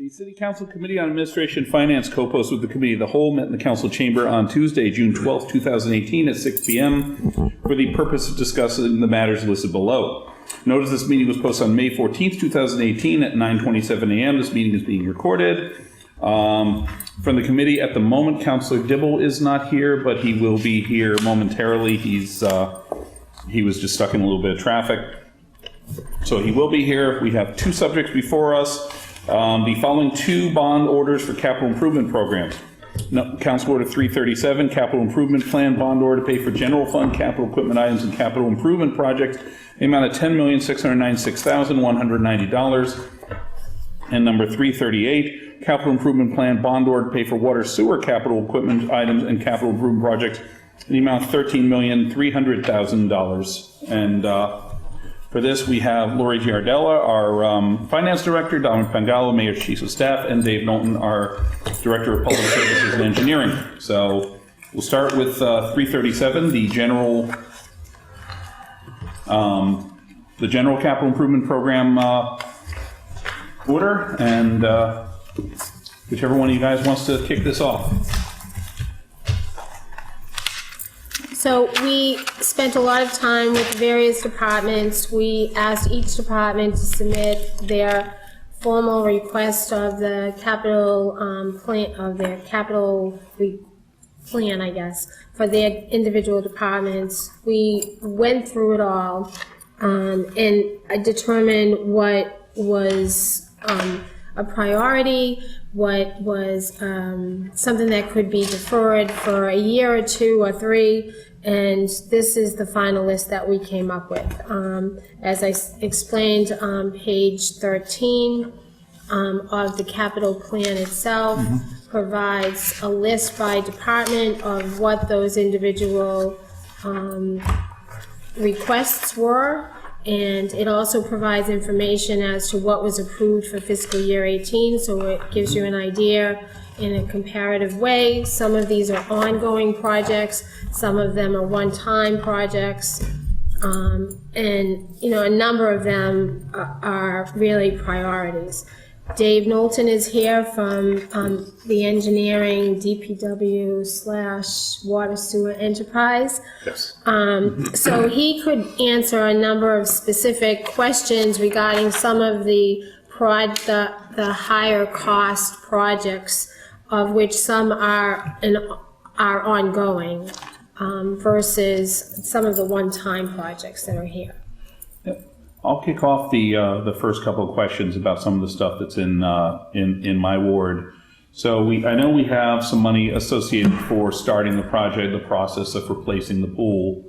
The City Council Committee on Administration and Finance co-posts with the Committee of the Whole met in the Council Chamber on Tuesday, June 12, 2018 at 6 p.m. for the purpose of discussing the matters listed below. Notice this meeting was posted on May 14, 2018 at 9:27 a.m. This meeting is being recorded. From the committee at the moment, Councilor Dibble is not here, but he will be here momentarily. He was just stuck in a little bit of traffic. So he will be here. We have two subjects before us. The following two bond orders for capital improvement programs. Council Order 337, Capital Improvement Plan Bond Order to pay for general fund capital equipment items and capital improvement projects, the amount of $10,696,190. And number 338, Capital Improvement Plan Bond Order to pay for water sewer capital equipment items and capital improvement projects, in the amount of $13,300,000. And for this, we have Lori Giardella, our Finance Director, Dominic Pangalo, Mayor's Chief of Staff, and Dave Knowlton, our Director of Public Services and Engineering. So we'll start with 337, the general capital improvement program order, and whichever one of you guys wants to kick this off. So we spent a lot of time with various departments. We asked each department to submit their formal request of the capital plan, of their capital plan, I guess, for their individual departments. We went through it all and determined what was a priority, what was something that could be deferred for a year or two or three, and this is the final list that we came up with. As I explained on page 13 of the capital plan itself, provides a list by department of what those individual requests were. And it also provides information as to what was approved for fiscal year 18, so it gives you an idea in a comparative way. Some of these are ongoing projects, some of them are one-time projects, and a number of them are really priorities. Dave Knowlton is here from the engineering DPW/water sewer enterprise. Yes. So he could answer a number of specific questions regarding some of the higher cost projects, of which some are ongoing, versus some of the one-time projects that are here. I'll kick off the first couple of questions about some of the stuff that's in my ward. So I know we have some money associated for starting the project, the process of replacing the pool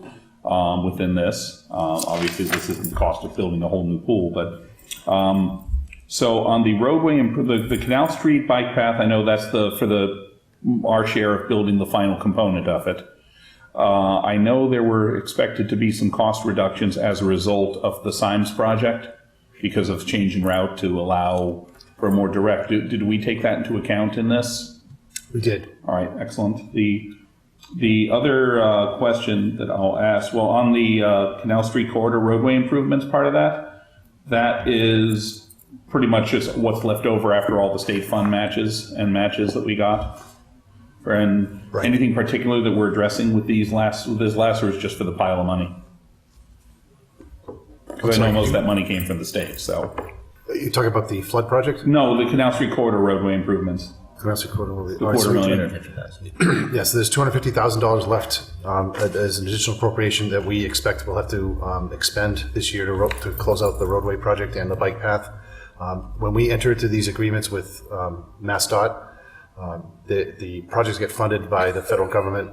within this. Obviously, this isn't the cost of building a whole new pool, but so on the roadway and the Canal Street bike path, I know that's our share of building the final component of it. I know there were expected to be some cost reductions as a result of the Symes project because of change in route to allow for a more direct. Did we take that into account in this? We did. All right, excellent. The other question that I'll ask, well, on the Canal Street corridor roadway improvements part of that is pretty much just what's left over after all the state fund matches that we got. And right. Anything particular that we're addressing with this last, or is just for the pile of money? Because I know most of that money came from the state. So you talking about the flood project? No, the Canal Street corridor roadway improvements. Canal Street corridor. The $250,000. Yes, so there's $250,000 left as an additional appropriation that we expect we'll have to expend this year to close out the roadway project and the bike path. When we enter into these agreements with MassDOT, the projects get funded by the federal government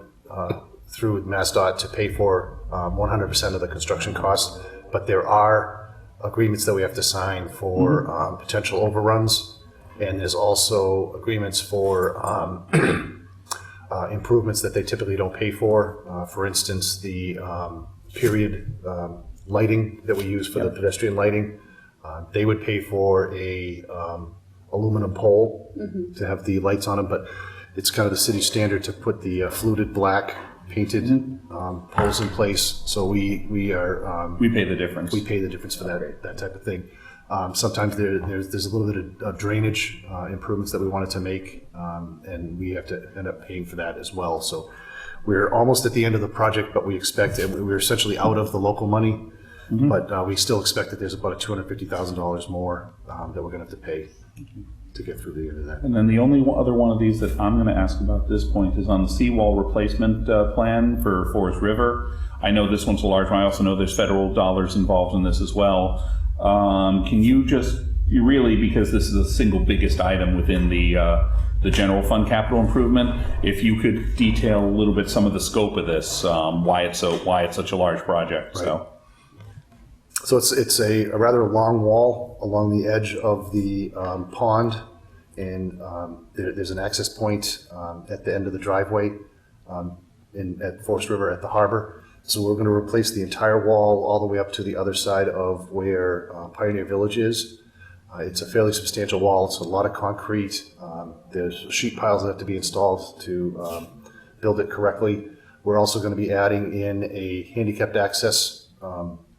through MassDOT to pay for 100% of the construction costs, but there are agreements that we have to sign for potential overruns, and there's also agreements for improvements that they typically don't pay for. For instance, the period lighting that we use for the pedestrian lighting, they would pay for a aluminum pole to have the lights on them, but it's kind of the city standard to put the fluted black painted poles in place. So we pay the difference. We pay the difference for that type of thing. Sometimes there's a little bit of drainage improvements that we wanted to make, and we have to end up paying for that as well. So we're almost at the end of the project, but we expect, we're essentially out of the local money, but we still expect that there's about $250,000 more that we're going to have to pay to get through the end of that. And then the only other one of these that I'm going to ask about at this point is on the seawall replacement plan for Forest River. I know this one's a large one. I also know there's federal dollars involved in this as well. Can you just, really, because this is the single biggest item within the general fund capital improvement, if you could detail a little bit some of the scope of this, why it's such a large project. Right. So it's a rather long wall along the edge of the pond, and there's an access point at the end of the driveway at Forest River at the harbor. So we're going to replace the entire wall all the way up to the other side of where Pioneer Village is. It's a fairly substantial wall. It's a lot of concrete. There's sheet piles that have to be installed to build it correctly. We're also going to be adding in a handicapped access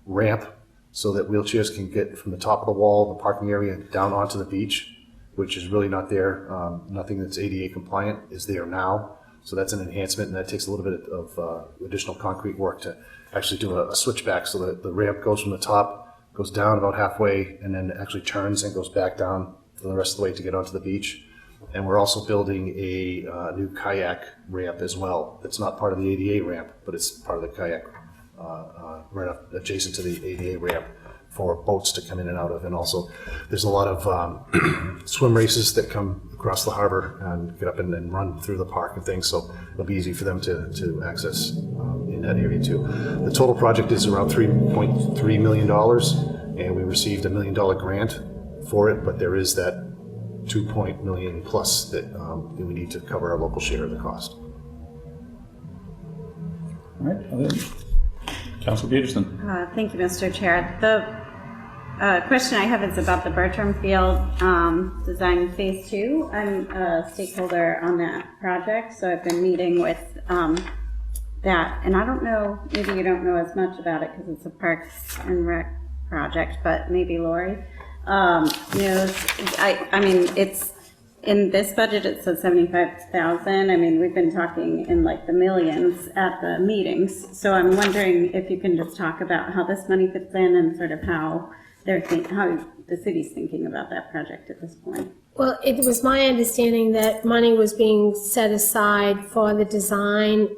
ramp so that wheelchairs can get from the top of the wall, the parking area, down onto the beach, which is really not there. Nothing that's ADA compliant is there now. So that's an enhancement, and that takes a little bit of additional concrete work to actually do a switchback so that the ramp goes from the top, goes down about halfway, and then actually turns and goes back down for the rest of the way to get onto the beach. And we're also building a new kayak ramp as well. It's not part of the ADA ramp, but it's part of the kayak right up adjacent to the ADA ramp for boats to come in and out of. And also there's a lot of swim races that come across the harbor and get up and run through the park and things, so it'll be easy for them to access in that area too. The total project is around $3.3 million, and we received $1 million grant for it, but there is that $2 million plus that we need to cover our local share of the cost. All right. Councilor Peterson. Thank you, Mr. Chair. The question I have is about the Bertram Field Design Phase 2. I'm a stakeholder on that project, so I've been meeting with that. And I don't know, maybe you don't know as much about it because it's a Parks and Rec project, but maybe Lori knows. I mean, it's in this budget, it says $75,000. I mean, we've been talking in like the millions at the meetings. So I'm wondering if you can just talk about how this money fits in and sort of how how the city's thinking about that project at this point. Well, it was my understanding that money was being set aside for the design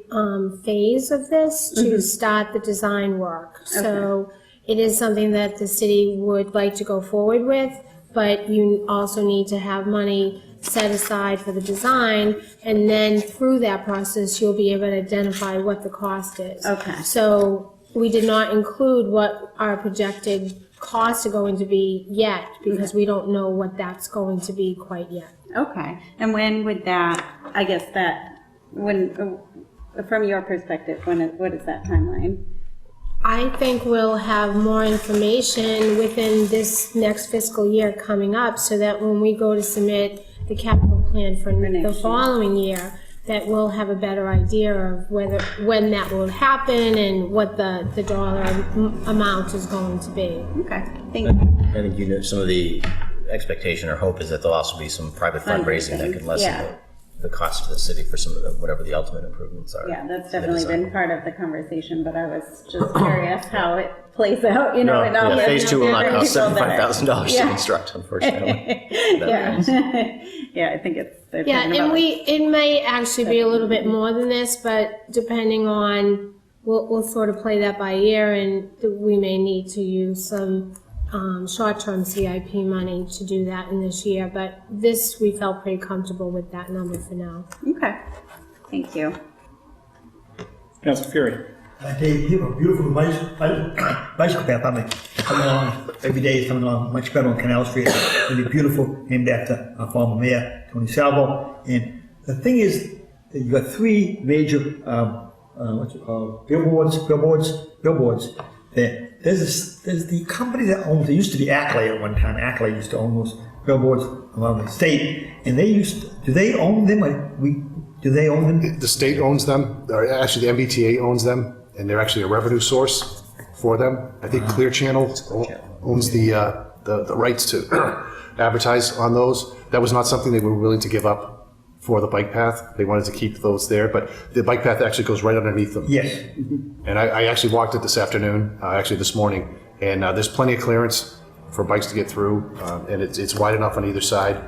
phase of this to start the design work. Okay. So it is something that the city would like to go forward with, but you also need to have money set aside for the design, and then through that process, you'll be able to identify what the cost is. Okay. So we did not include what our projected costs are going to be yet, because we don't know what that's going to be quite yet. Okay. And when would that, I guess that, when, from your perspective, what is that timeline? I think we'll have more information within this next fiscal year coming up, so that when we go to submit the capital plan for the following year, that we'll have a better idea of when that will happen and what the dollar amount is going to be. Okay, thank you. I think you know some of the expectation or hope is that there'll also be some private fundraising that could lessen the cost to the city for some of the, whatever the ultimate improvements are. Yeah, that's definitely been part of the conversation, but I was just curious how it plays out, you know. No, phase 2 will not cost $75,000 to construct, unfortunately. Yeah, I think it's... Yeah, and it may actually be a little bit more than this, but depending on, we'll sort of play that by ear, and we may need to use some short-term CIP money to do that in this year, but this, we felt pretty comfortable with that number for now. Okay, thank you. Councilor Fury. Dave, you have a beautiful bicycle path, coming along every day. It's coming along much better on Canal Street. Really beautiful, named after our former mayor, Tony Salvo. And the thing is, that you got 3 major, billboards. There's the company that owns, it used to be Ackley at one time. Ackley used to own those billboards around the state. And do they own them? Do they own them? The state owns them, or actually the MBTA owns them, and they're actually a revenue source for them. I think Clear Channel owns the the rights to advertise on those. That was not something they were willing to give up for the bike path. They wanted to keep those there, but the bike path actually goes right underneath them. Yes. And I actually walked it this afternoon, actually this morning, and there's plenty of clearance for bikes to get through, and it's wide enough on either side.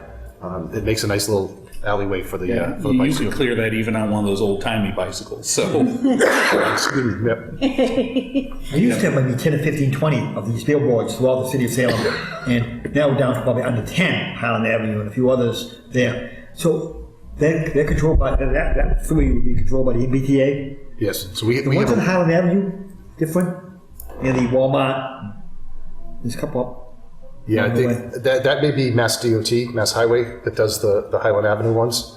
It makes a nice little alleyway for the You used to bicycle. clear that even on one of those old-timey bicycles, so. Yep. I used to have maybe 10 or 15, 20 of these billboards throughout the city of Salem, and now we're down to probably under 10, Highland Avenue and a few others there. So they're controlled by, that three would be controlled by the MBTA. Yes. So we The ones have on Highland Avenue, different, near the Walmart, there's a couple up. Yeah, I think that may be Mass DOT, Mass Highway, that does the Highland Avenue ones.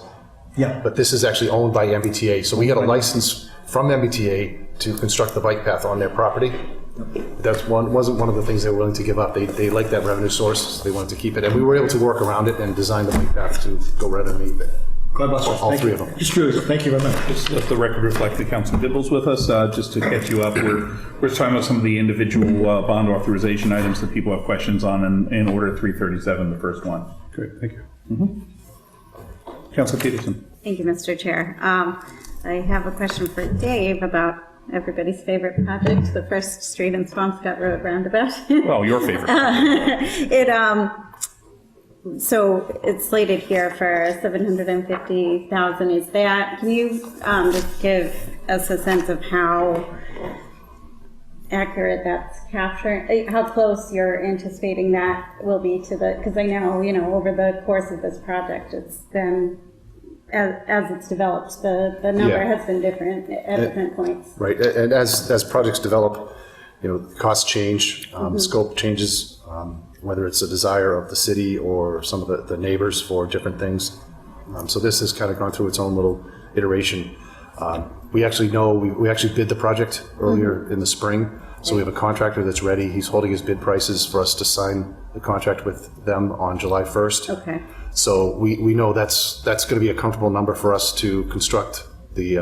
Yeah. But this is actually owned by MBTA. So we got a license from MBTA to construct the bike path on their property. That wasn't one of the things they were willing to give up. They liked that revenue source, so they wanted to keep it. And we were able to work around it and design the bike path to go right underneath it. God bless you. All Thank three you. of them. Just curious. Thank you very much. Just let the record reflect that Council Dibble's with us. Just to catch you up, we're talking about some of the individual bond authorization items that people have questions on in order 337, the first one. Great, thank you. Council Peterson. Thank you, Mr. Chair. I have a question for Dave about everybody's favorite project, the First Street and Swampscott Road roundabout. Well, your favorite. So it's slated here for $750,000. Is that, can you just give us a sense of how accurate that's capturing, how close you're anticipating that will be to the, because I know, over the course of this project, it's been, as it's developed, the number Yeah. has been different at different points. Right, and as projects develop, costs change, scope changes, whether it's a desire of the city or some of the neighbors for different things. So this has kind of gone through its own little iteration. We actually know, we actually bid the project earlier in the spring, so we have a contractor that's ready. He's holding his bid prices for us to sign the contract with them on July 1st. Okay. So we know that's going to be a comfortable number for us to construct the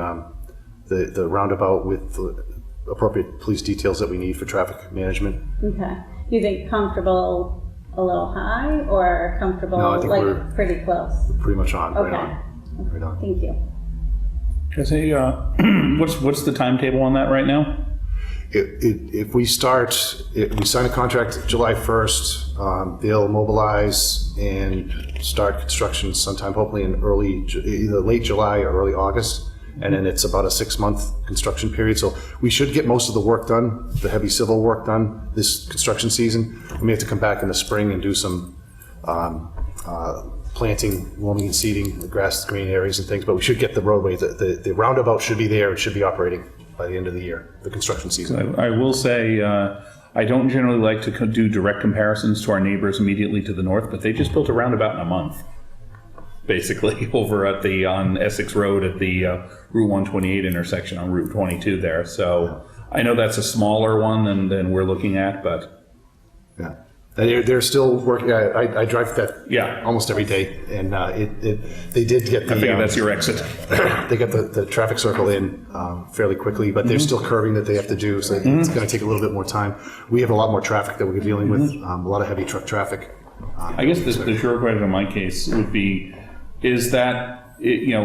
roundabout with the appropriate police details that we need for traffic management. Okay. Do you think comfortable a little high or comfortable No, I think we're pretty close? pretty much on, right Okay. on. Right on. Thank you. Can I say, what's the timetable on that right now? If we sign a contract July 1st, they'll mobilize and start construction sometime hopefully in either late July or early August. And then it's about a 6-month construction period. So we should get most of the work done, the heavy civil work done this construction season. We may have to come back in the spring and do some planting, loaming and seeding, the grass, green areas and things, but we should get the roadway. The roundabout should be there. It should be operating by the end of the year, the construction season. I will say, I don't generally like to do direct comparisons to our neighbors immediately to the north, but they just built a roundabout in a month. Basically, over at on Essex Road at the Route 128 intersection on Route 22 there. So I know that's a smaller one than we're looking at, but Yeah. They're still working. I drive that almost every day, and they did get the. I figure that's your exit. They got the traffic circle in fairly quickly, but there's still curving that they have to do, so it's going to take a little bit more time. We have a lot more traffic that we're dealing with, a lot of heavy truck traffic. I guess the short question in my case would be, is that,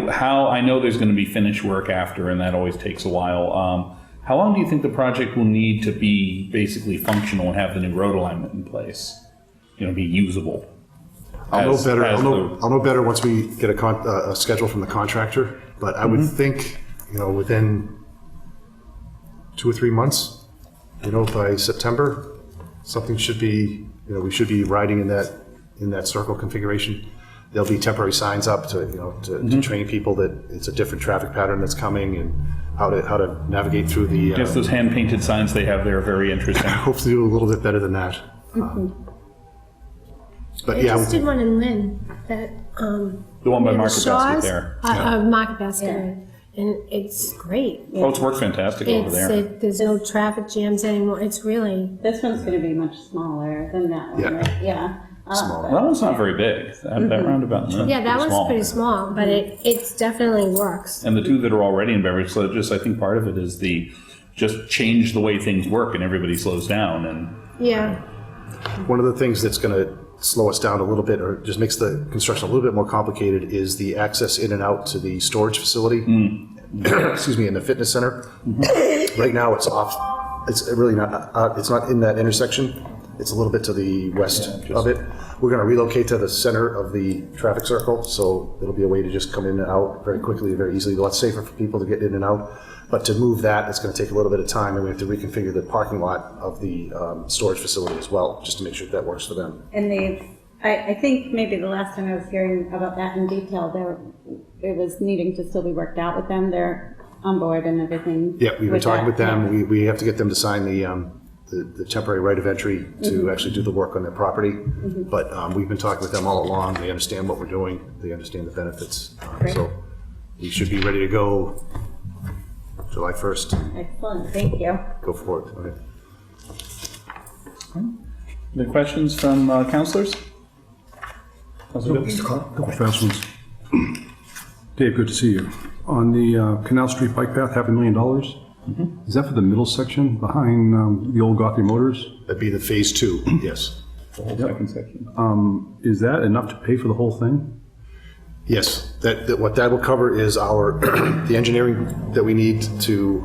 how, I know there's going to be finished work after, and that always takes a while. How long do you think the project will need to be basically functional and have the new road alignment in place? Be usable? I'll know better once we get a schedule from the contractor, but I would think, within 2 or 3 months, by September, something should be, we should be riding in that circle configuration. There'll be temporary signs up to train people that it's a different traffic pattern that's coming and how to navigate through the. I guess those hand painted signs they have there are very interesting. Hopefully do a little bit better than that. But They just did one in Lynn that. The one by near Market Basket Shaw's, there. Market Basket, and it's great. Oh, it's worked fantastic over there. There's no traffic jams anymore. It's really. This one's going to be much smaller than that one, Yeah. right? Yeah. Small. That one's not very big. That roundabout. Yeah, that one's pretty small, but it definitely works. And the two that are already in Beverage, so I think part of it is just change the way things work and everybody slows down. And Yeah. One of the things that's going to slow us down a little bit, or just makes the construction a little bit more complicated, is the access in and out to the storage facility. Excuse me, in the fitness center. Right now, it's off. It's really not. It's not in that intersection. It's a little bit to the west of it. We're going to relocate to the center of the traffic circle, so it'll be a way to just come in and out very quickly, very easily. A lot safer for people to get in and out. But to move that, it's going to take a little bit of time, and we have to reconfigure the parking lot of the storage facility as well, just to make sure that works for them. And I think maybe the last time I was hearing about that in detail, it was needing to still be worked out with them. They're on board and everything. Yeah, we've been talking with them. Yeah. We have to get them to sign the temporary right of entry to actually do the work on their property. But we've been talking with them all along. They understand what we're doing. They understand the benefits. So we should be ready to go July 1st. Excellent, thank you. Go for it. Okay. Any questions from councilors? Councilor Bill? Couple fast ones. Dave, good to see you. On the Canal Street bike path, $500,000. Is that for the middle section behind the old Gothy Motors? That'd be the phase 2, yes. The whole second section. Is that enough to pay for the whole thing? Yes, what that will cover is the engineering that we need to,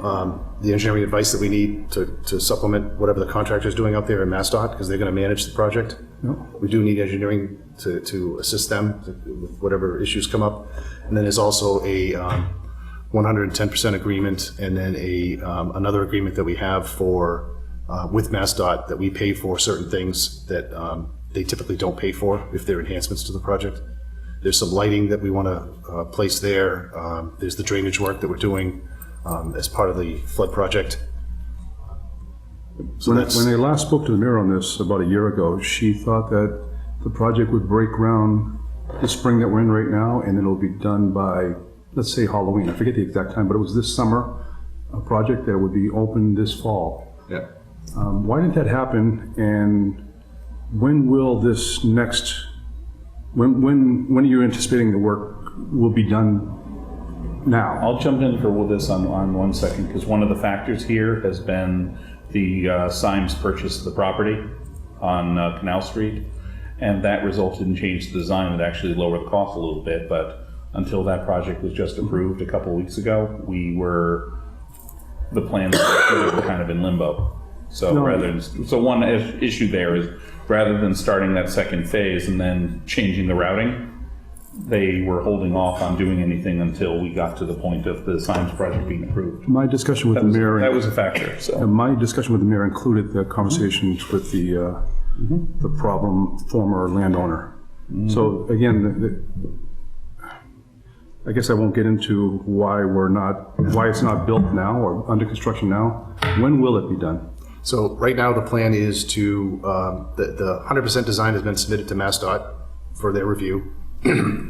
the engineering advice that we need to supplement whatever the contractor is doing out there in MassDOT, because they're going to manage the project. Yep. We do need engineering to assist them with whatever issues come up. And then there's also a 110% agreement, and then another agreement that we have for with MassDOT that we pay for certain things that they typically don't pay for if they're enhancements to the project. There's some lighting that we want to place there. There's the drainage work that we're doing as part of the flood project. So When they last spoke to the mayor on this about a year ago, she thought that the project would break ground the spring that we're in right now, and it'll be done by, let's say, Halloween. I forget the exact time, but it was this summer, a project that would be open this fall. Yeah. Why didn't that happen, and when will this next, when are you anticipating the work will be done now? I'll jump in for this on 1 second, because one of the factors here has been the Symes purchase of the property on Canal Street, and that resulted in change to design that actually lowered the cost a little bit. But until that project was just approved a couple of weeks ago, the plans were kind of in limbo. So one issue there is, rather than starting that second phase and then changing the routing, they were holding off on doing anything until we got to the point of the Symes project being approved. My discussion with the mayor. That was a factor. So my discussion with the mayor included the conversations with the problem former landowner. So again, I guess I won't get into why it's not built now or under construction now. When will it be done? So right now the plan is to, the 100% design has been submitted to MassDOT for their review.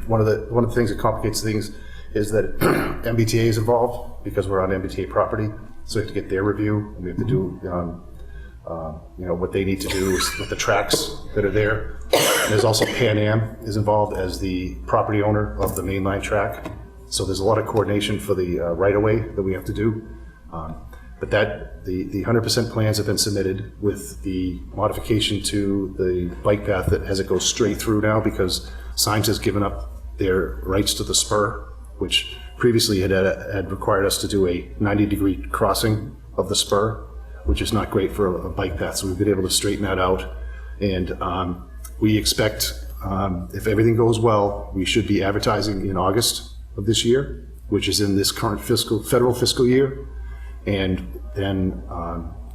One of the things that complicates things is that MBTA is involved because we're on MBTA property. So we have to get their review, and we have to do, what they need to do with the tracks that are there. And there's also Pan Am is involved as the property owner of the mainline track. So there's a lot of coordination for the right-of-way that we have to do. But the 100% plans have been submitted with the modification to the bike path that has it go straight through now, because Symes has given up their rights to the spur, which previously had required us to do a 90-degree crossing of the spur, which is not great for a bike path. So we've been able to straighten that out, and we expect, if everything goes well, we should be advertising in August of this year, which is in this current federal fiscal year. And then,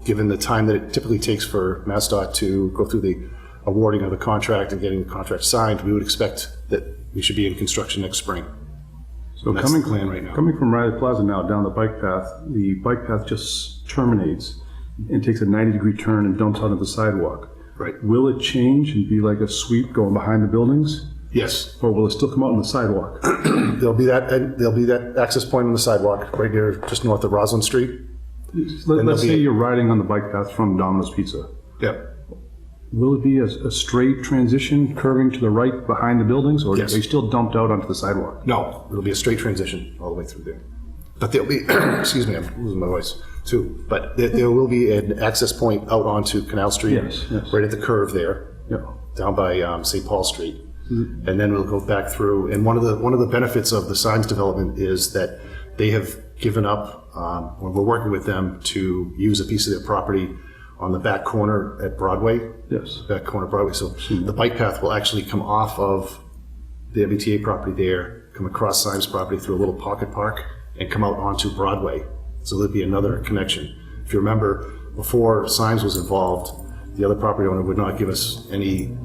given the time that it typically takes for MassDOT to go through the awarding of the contract and getting the contract signed, we would expect that we should be in construction next spring. So that's the plan right now. Coming from Riley Plaza now down the bike path just terminates and takes a 90-degree turn and dumps onto the sidewalk. Right. Will it change and be like a sweep going behind the buildings? Yes. Or will it still come out on the sidewalk? There'll be that access point on the sidewalk right here, just north of Roslyn Street. Let's say you're riding on the bike path from Domino's Pizza. Yep. Will it be a straight transition curving to the right behind the buildings, or Yes. are you still dumped out onto the sidewalk? No, it'll be a straight transition all the way through there. But there'll be, excuse me, I'm losing my voice. Two. But there will be an access point out onto Canal Street. Yes, yes. Right at the curve there. Yeah. Down by St. Paul Street. And then we'll go back through. And one of the benefits of the signs development is that they have given up, or we're working with them to use a piece of their property on the back corner at Broadway. Yes. Back corner of Broadway. So the bike path will actually come off of the MBTA property there, come across Symes property through a little pocket park, and come out onto Broadway. So there'd be another connection. If you remember, before Symes was involved, the other property owner would not give us any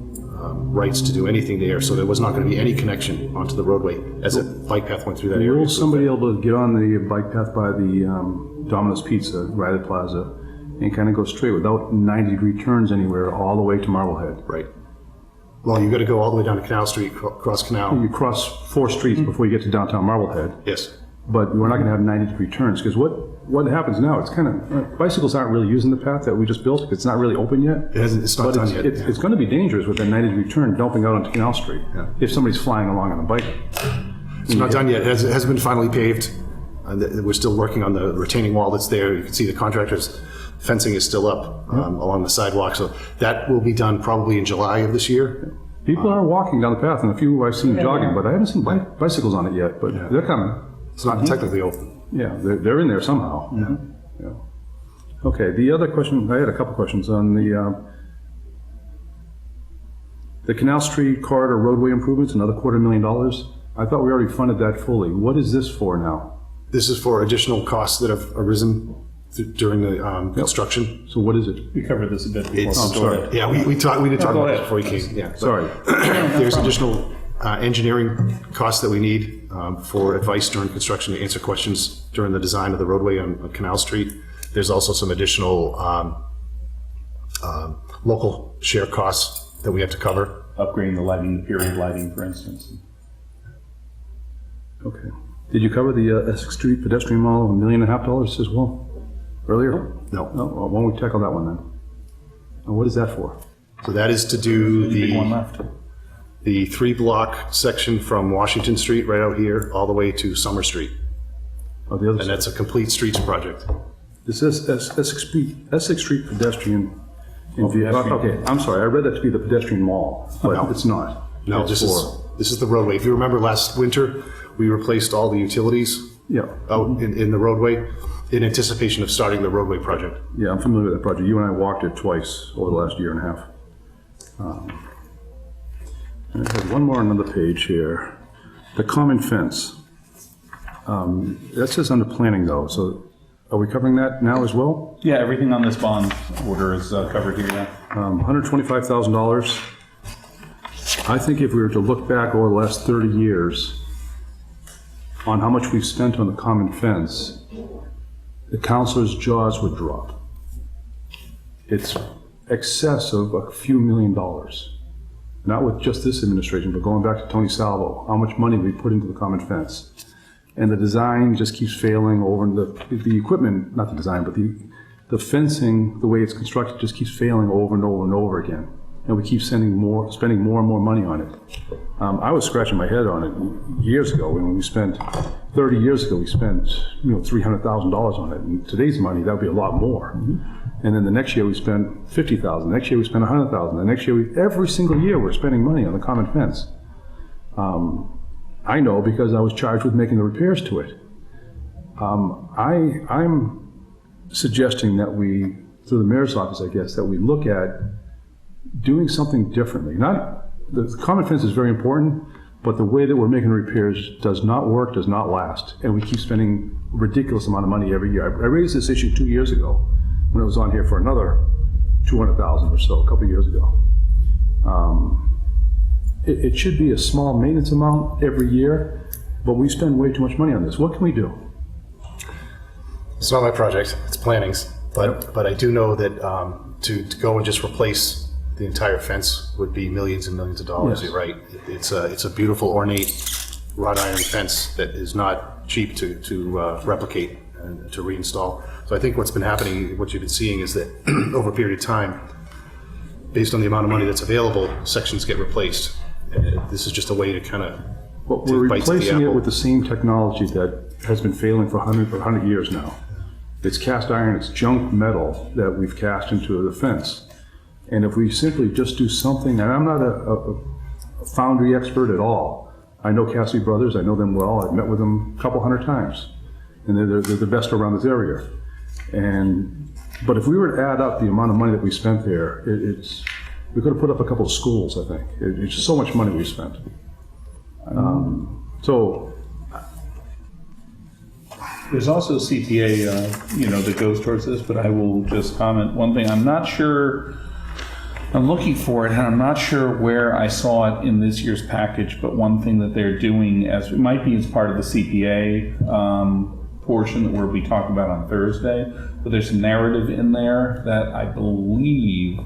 rights to do anything there, so there was not going to be any connection onto the roadway as a bike path went through that area. Will somebody able to get on the bike path by the Domino's Pizza, Riley Plaza, and kind of go straight without 90-degree turns anywhere all the way to Marblehead? Right. Well, you've got to go all the way down to Canal Street, cross Canal. You cross 4 streets before you get to downtown Marblehead. Yes. But we're not going to have 90-degree turns, because what happens now, it's kind of, bicycles aren't really using the path that we just built. It's not really open yet. It's not done yet. It's going to be dangerous with that 90-degree turn dumping out onto Canal Street if somebody's flying along on a bike. It's not done yet. It hasn't been finally paved. We're still working on the retaining wall that's there. You can see the contractor's fencing is still up along the sidewalk. So that will be done probably in July of this year. People are walking down the path, and a few I've seen jogging, but I haven't seen bicycles on it yet, but they're coming. It's not technically open. Yeah, they're in there somehow. Yeah. Okay, the other question, I had a couple questions on the Canal Street corridor roadway improvements, another $250,000. I thought we already funded that fully. What is this for now? This is for additional costs that have arisen during the construction. So what is it? We covered this a bit before. It's- Sorry. Yeah, we did talk go about ahead. it before you came. Yeah, but Sorry. there's additional engineering costs that we need for advice during construction to answer questions during the design of the roadway on Canal Street. There's also some additional local share costs that we have to cover. Upgrading the lighting, the period lighting, for instance. Okay. Did you cover the Essex Street pedestrian mall, $1.5 million as well, earlier? No. No, well, why don't we tackle that one then? And what is that for? So that is to do Big one left. the 3-block section from Washington Street right out here all the way to Summer Street. Oh, the other And side. that's a complete streets project. This is Essex Street pedestrian. pedestrian. Okay, I'm sorry, I read that to be the pedestrian mall, but No. it's not. No, It's this is the roadway. If you remember last winter, we replaced all the utilities Yeah, out in the roadway in anticipation of starting the roadway project. yeah, I'm familiar with that project. You and I walked it twice over the last year and a half. And I have one more on another page here. The common fence. That says under planning though, so are we covering that now as well? Yeah, everything on this bond order is covered here now. $125,000. I think if we were to look back over the last 30 years on how much we've spent on the common fence, the councilor's jaws would drop. It's excess of a few $1 million. Not with just this administration, but going back to Tony Salvo, how much money we put into the common fence. And the design just keeps failing over, and the equipment, not the design, but the fencing, the way it's constructed, just keeps failing over and over and over again. And we keep spending more and more money on it. I was scratching my head on it years ago, when we spent, 30 years ago, we spent, $300,000 on it. And today's money, that would be a lot more. And then the next year we spent $50,000. Next year we spent $100,000. The next year, every single year we're spending money on the common fence. I know because I was charged with making the repairs to it. I'm suggesting that we, through the mayor's office, I guess, that we look at doing something differently. Not, the common fence is very important, but the way that we're making repairs does not work, does not last, and we keep spending a ridiculous amount of money every year. I raised this issue 2 years ago when it was on here for another $200,000 or so, a couple of years ago. It should be a small maintenance amount every year, but we spend way too much money on this. What can we do? It's not my project, it's planning's, but I do know that to go and just replace the entire fence would be millions and millions of dollars. Yes. You're right. It's a beautiful ornate wrought iron fence that is not cheap to replicate and to reinstall. So I think what's been happening, what you've been seeing is that over a period of time, based on the amount of money that's available, sections get replaced. And this is just a way to kind of But we're replacing it with the same technology that has been failing for 100 years now. It's cast iron, it's junk metal that we've cast into the fence. And if we simply just do something, and I'm not a foundry expert at all. I know Cassidy Brothers, I know them well, I've met with them a couple hundred times. And they're the best around this area. But if we were to add up the amount of money that we spent there, we could have put up a couple of schools, I think. It's just so much money we spent. There's also CPA, that goes towards this, but I will just comment one thing. I'm not sure, I'm looking for it, and I'm not sure where I saw it in this year's package, but one thing that they're doing, it might be as part of the CPA portion that we'll be talking about on Thursday, but there's some narrative in there that I believe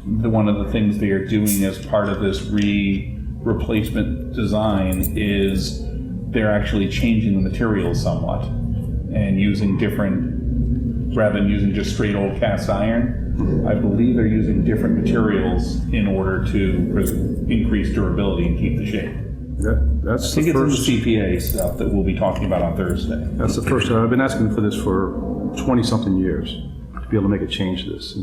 one of the things they are doing as part of this replacement design is they're actually changing the materials somewhat and using different, rather than using just straight old cast iron, I believe they're using different materials in order to increase durability and keep the shape. That's I think the first. it's in the CPA stuff that we'll be talking about on Thursday. That's the first time. I've been asking for this for 20-something years to be able to make a change to this.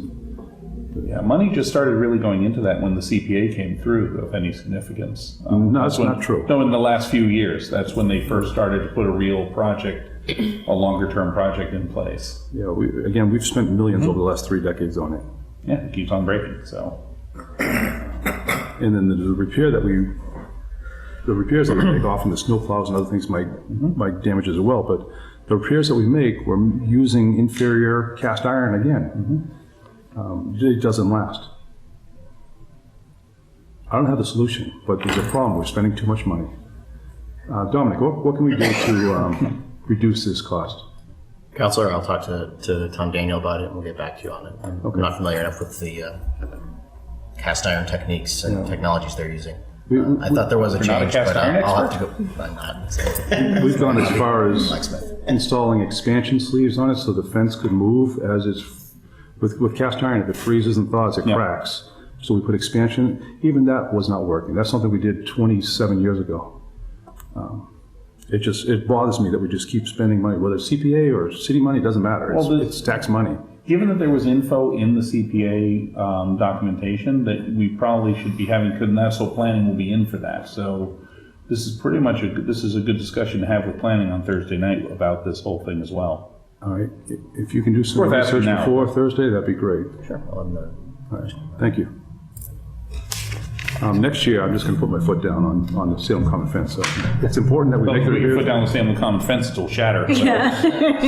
Yeah, money just started really going into that when the CPA came through, of any significance. No, that's not true. No, in the last few years, that's when they first started to put a real project, a longer-term project in place. Yeah, we've spent millions over the last 3 decades on it. Yeah, it keeps on breaking, so. And then the repairs that we make, often the snow plows and other things might damage as well, but the repairs that we make, we're using inferior cast iron again. It doesn't last. I don't have the solution, but there's a problem. We're spending too much money. Dominic, what can we do to reduce this cost? Counselor, I'll talk to Tom Daniel about it and we'll get back to you on it. I'm not familiar enough with the cast iron techniques and technologies they're using. I thought there was a change, but I'll have to go. I'm not. So. We've gone as far as installing expansion sleeves on it so the fence could move as it's, with cast iron, if it freezes and thaws, it cracks. So we put expansion. Even that was not working. That's something we did 27 years ago. It bothers me that we just keep spending money, whether it's CPA or city money, it doesn't matter. It's tax money. Given that there was info in the CPA documentation, that we probably should be having, National Planning will be in for that. So this is pretty much a good discussion to have with planning on Thursday night about this whole thing as well. All right. If you can do some research before Thursday, that'd be great. Sure. All right. Thank you. Next year, I'm just going to put my foot down on the Salem Common Fence. So it's important that we make the repairs. Put down the Salem Common Fence, it'll shatter. So,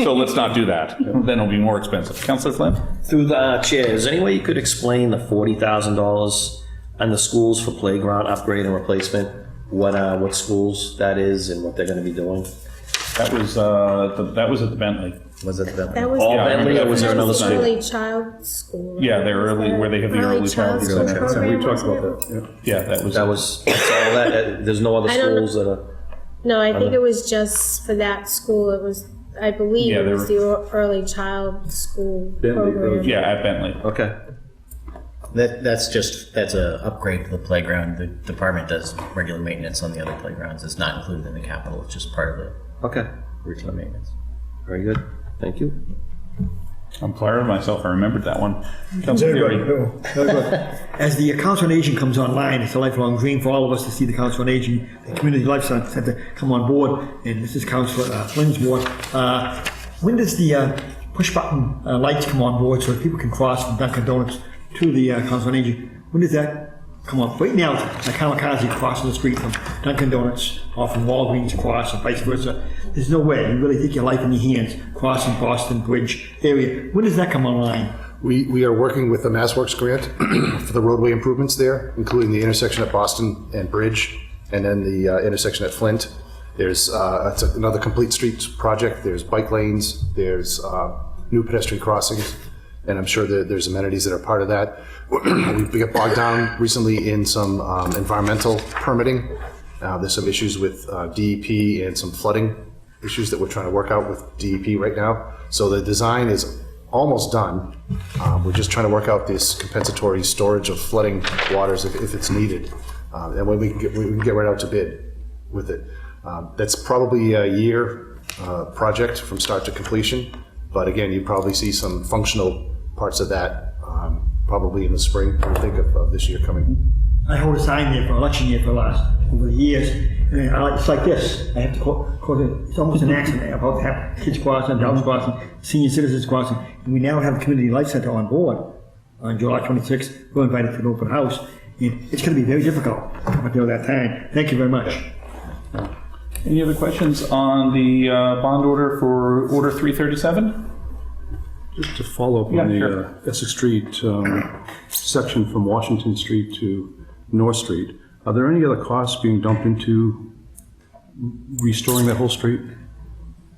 so let's not do that. Then it'll be more expensive. Councilor Flynn? Through the chair, is there any way you could explain the $40,000 on the schools for playground upgrade and replacement? What schools that is and what they're going to be doing? That was at the Bentley. Was it the That was All Bentley, or was there another school? Early child school. Right? Yeah, they're early, where they have the early child school school. program. We talked about that. Yeah, that's all that. There's no other I don't know. schools that are. No, I think it was just for that school. It was, I believe, it was the early child school program. Yeah, at Bentley. Okay. That's a upgrade to the playground. The department does regular maintenance on the other playgrounds. It's not included in the capital. It's just part of the Okay. routine maintenance. Very good. Thank you. I'm proud of myself. I remembered that one. Councilor Very Fury. good. Very good. As the Council on Aging comes online, it's a lifelong dream for all of us to see the Council on Aging, the Community Life Center come on board, and this is Councilor Flynn's ward. When does the push-button lights come on board so that people can cross from Dunkin' Donuts to the Council on Aging? When does that come up? Right now, it's a kamikaze crossing the street from Dunkin' Donuts or from Walgreens across or vice versa. There's no way. You really take your life in your hands crossing Boston Bridge area. When does that come online? We are working with the MassWorks grant for the roadway improvements there, including the intersection at Boston and Bridge, and then the intersection at Flint. There's it's another complete streets project. There's bike lanes. There's new pedestrian crossings, and I'm sure that there's amenities that are part of that. We got bogged down recently in some environmental permitting. There's some issues with DEP and some flooding issues that we're trying to work out with DEP right now. So the design is almost done. We're just trying to work out this compensatory storage of flooding waters if it's needed. And when we can get right out to bid with it. That's probably a year project from start to completion. But again, you probably see some functional parts of that probably in the spring, I think, of this year coming. I hold a sign there for election year for the last over the years, and it's like this. I have to call it. It's almost an accident. I'm about to have kids crossing, adults crossing, senior citizens crossing, and we now have a community life center on board. On July 26th, we're invited to an open house, and it's going to be very difficult until that time. Thank you very much. Any other questions on the bond order for Order 337? Just to follow up Yeah, on the sure. Essex Street section from Washington Street to North Street, are there any other costs being dumped into restoring that whole street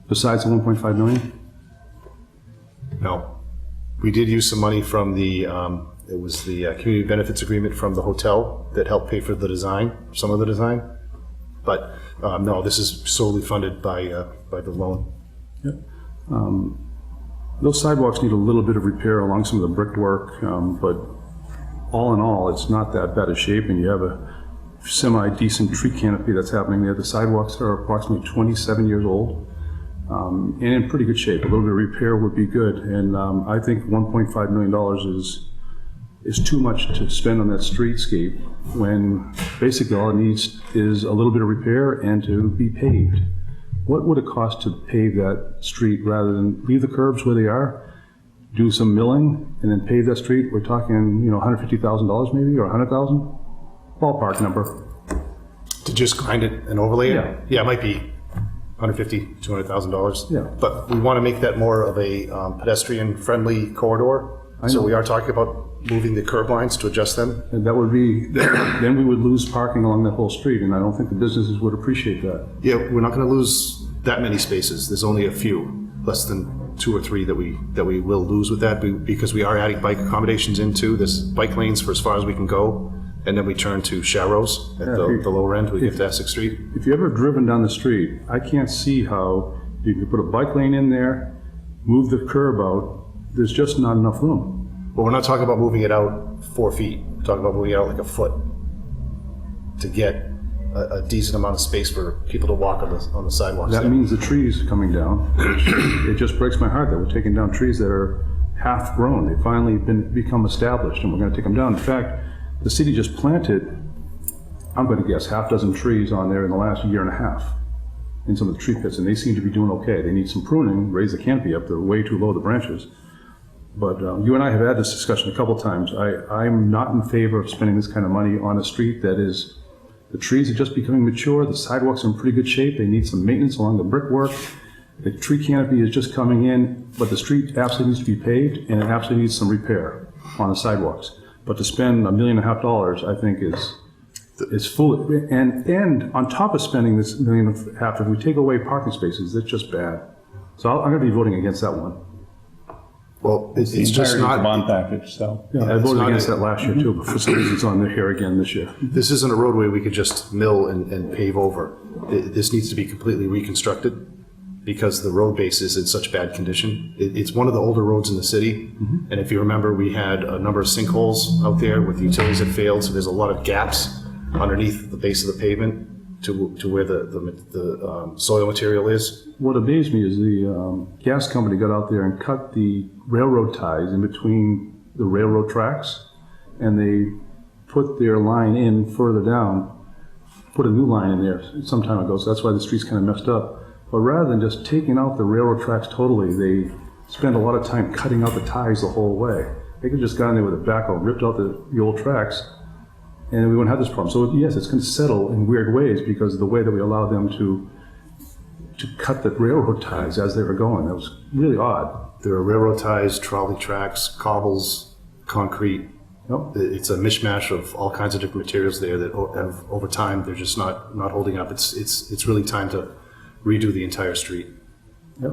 besides the 1.5 million? No. We did use some money from the, it was the community benefits agreement from the hotel that helped pay for the design, some of the design. But no, this is solely funded by the loan. Yep. Those sidewalks need a little bit of repair along some of the brickwork, but all in all, it's not that bad a shape, and you have a semi-decent tree canopy that's happening there. The sidewalks are approximately 27 years old, and in pretty good shape. A little bit of repair would be good, and I think $1.5 million is too much to spend on that streetscape when basically all it needs is a little bit of repair and to be paved. What would it cost to pave that street rather than leave the curbs where they are, do some milling, and then pave that street? We're talking, $150,000 maybe, or $100,000? Ballpark number. To just grind it and overlay it? Yeah. Yeah, it might be $150,000, $200,000. Yeah. But we want to make that more of a pedestrian-friendly corridor. So we are talking about moving the curb lines to adjust them. And that would be, then we would lose parking along that whole street, and I don't think the businesses would appreciate that. Yeah, we're not going to lose that many spaces. There's only a few, less than 2 or 3 that we will lose with that, because we are adding bike accommodations into this bike lanes for as far as we can go, and then we turn to Sharrows at the lower end. We get to Essex Street. If you've ever driven down the street, I can't see how you can put a bike lane in there, move the curb out. There's just not enough room. But we're not talking about moving it out 4 feet. We're talking about moving it out like a foot to get a decent amount of space for people to walk on the sidewalks. That means the trees coming down. It just breaks my heart that we're taking down trees that are half grown. They've finally become established, and we're going to take them down. In fact, the city just planted, I'm going to guess, half dozen trees on there in the last year and a half in some of the tree pits, and they seem to be doing okay. They need some pruning, raise the canopy up. They're way too low, the branches. But you and I have had this discussion a couple times. I'm not in favor of spending this kind of money on a street that is, the trees are just becoming mature, the sidewalks are in pretty good shape, they need some maintenance along the brickwork, the tree canopy is just coming in, but the street absolutely needs to be paved, and it absolutely needs some repair on the sidewalks. But to spend $1.5 million, I think is foolish. And on top of spending this $1.5 million, if we take away parking spaces, it's just bad. So I'm going to be voting against that one. Well, it's just not. Bond package, so. Yeah, I voted against that last year too, but for some reason it's on here again this year. This isn't a roadway we could just mill and pave over. This needs to be completely reconstructed because the road base is in such bad condition. It's one of the older roads in the city, and if you remember, we had a number of sinkholes out there with utilities that failed, so there's a lot of gaps underneath the base of the pavement to where the soil material is. What amazed me is the gas company got out there and cut the railroad ties in between the railroad tracks, and they put their line in further down, put a new line in there some time ago, so that's why the street's kind of messed up. But rather than just taking out the railroad tracks totally, they spend a lot of time cutting out the ties the whole way. They could just got in there with a backhoe, ripped out the old tracks, and we wouldn't have this problem. So yes, it's going to settle in weird ways because of the way that we allow them to cut the railroad ties as they were going. That was really odd. There are railroad ties, trolley tracks, cobbles, concrete. Yep. It's a mishmash of all kinds of different materials there that have, over time, they're just not holding up. It's really time to redo the entire street. Yep.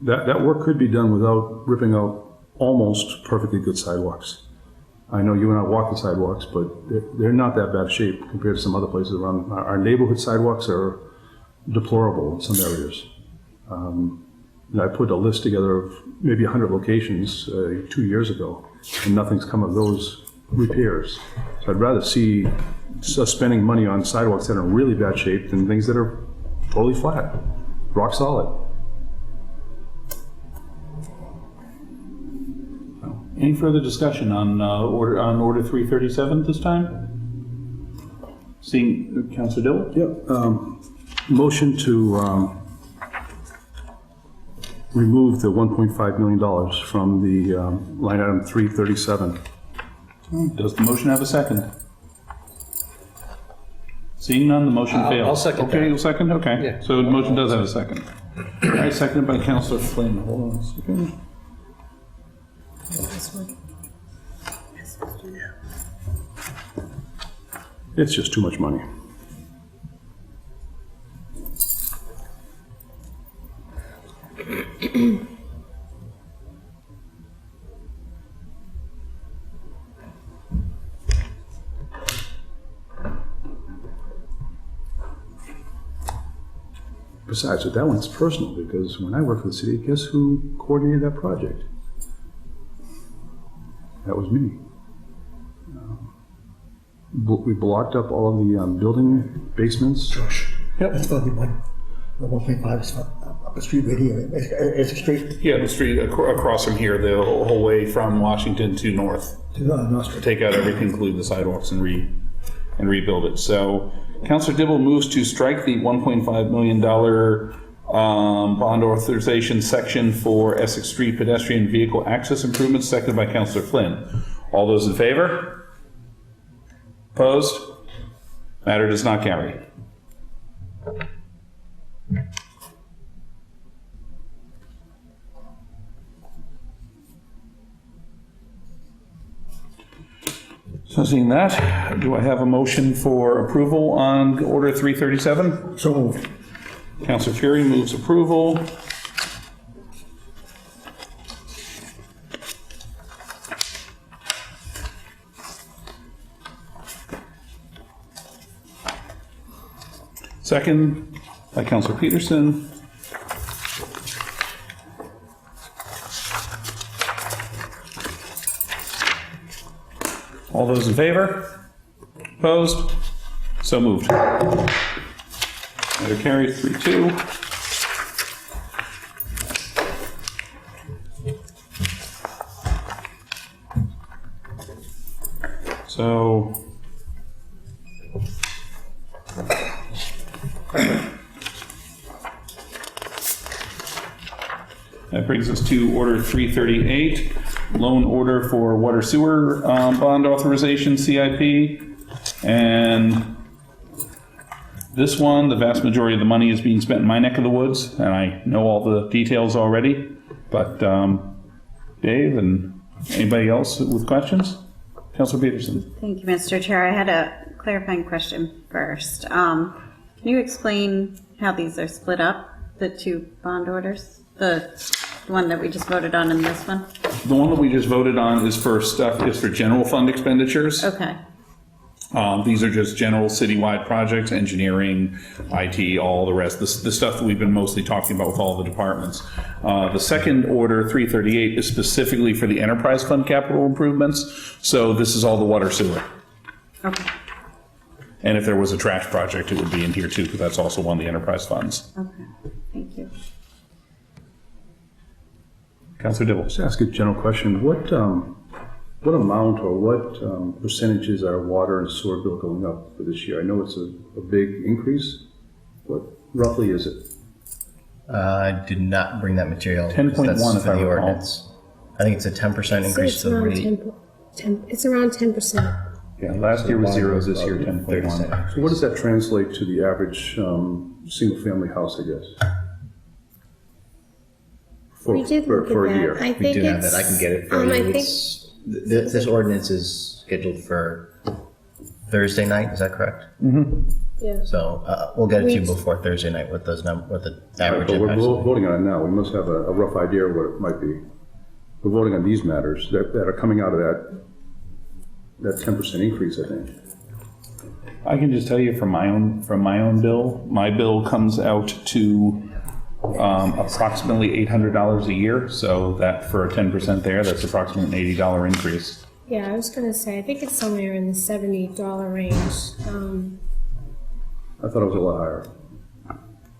That work could be done without ripping out almost perfectly good sidewalks. I know you and I walk the sidewalks, but they're not that bad shape compared to some other places around. Our neighborhood sidewalks are deplorable in some areas. I put a list together of maybe 100 locations 2 years ago, and nothing's come of those repairs. So I'd rather see us spending money on sidewalks that are in really bad shape than things that are totally flat, rock solid. Any further discussion on order 337 this time? Seeing Councilor Dill? Yep. Motion to remove the $1.5 million from the line item 337. Does the motion have a second? Seeing none, the motion fails. I'll second Okay, that. you'll second? Okay. Yeah. So the motion does have a second. All right, seconded by Councilor Flynn. Hold on a second. This one. It's just too much money. Besides, that one's personal, because when I worked for the city, guess who coordinated that project? That was me. We blocked up all of the building basements. Josh. Yep. That's probably the 1.5 is up the street right here. It's a straight Yeah, the street across from here, the whole way from Washington to north. to North Street. Take out everything, including the sidewalks, and rebuild it. So Councilor Dibble moves to strike the $1.5 million bond authorization section for Essex Street pedestrian vehicle access improvements, seconded by Councilor Flynn. All those in favor? Opposed? Matter does not carry. So seeing that, do I have a motion for approval on order 337? So moved. Councilor Fury moves approval. Second by Councilor Peterson. All those in favor? Opposed? So moved. Matter carries 3-2. So that brings us to order 338, loan order for water sewer bond authorization, CIP. And this one, the vast majority of the money is being spent in my neck of the woods, and I know all the details already. But Dave and anybody else with questions? Councilor Peterson. Thank you, Mr. Chair. I had a clarifying question first. Can you explain how these are split up, the two bond orders? The one that we just voted on and this one? The one that we just voted on is for general fund expenditures. Okay. These are just general citywide projects, engineering, IT, all the rest, the stuff that we've been mostly talking about with all the departments. The second order, 338, is specifically for the enterprise fund capital improvements. So this is all the water sewer. Okay. And if there was a trash project, it would be in here too, because that's also one of the enterprise funds. Okay. Thank you. Councilor Dibble. Just ask a general question. What amount or what percentages are water and sewer bill going up for this year? I know it's a big increase. What roughly is it? I did not bring that material. 10.1 That's if for I the recall. ordinance. I think it's a 10% increase It's to the around rate. 10, it's around 10%. Yeah, last year was 0, this year 10.1. So what does that translate to the average single-family house, I guess? We did look For at a year. that. I We think do have it's, that. I can get it for I you. think, This ordinance is scheduled for Thursday night, is that correct? yeah. So we'll get it to you We- before Thursday night with those what the Right, average but we're impacts will be. voting on it now. We must have a rough idea of what it might be. We're voting on these matters that are coming out of that 10% increase, I think. I can just tell you from my own bill, my bill comes out to approximately $800 a year. So that for a 10% there, that's approximately an $80 increase. Yeah, I was gonna say, I think it's somewhere in the $70 range. I thought it was a lot higher.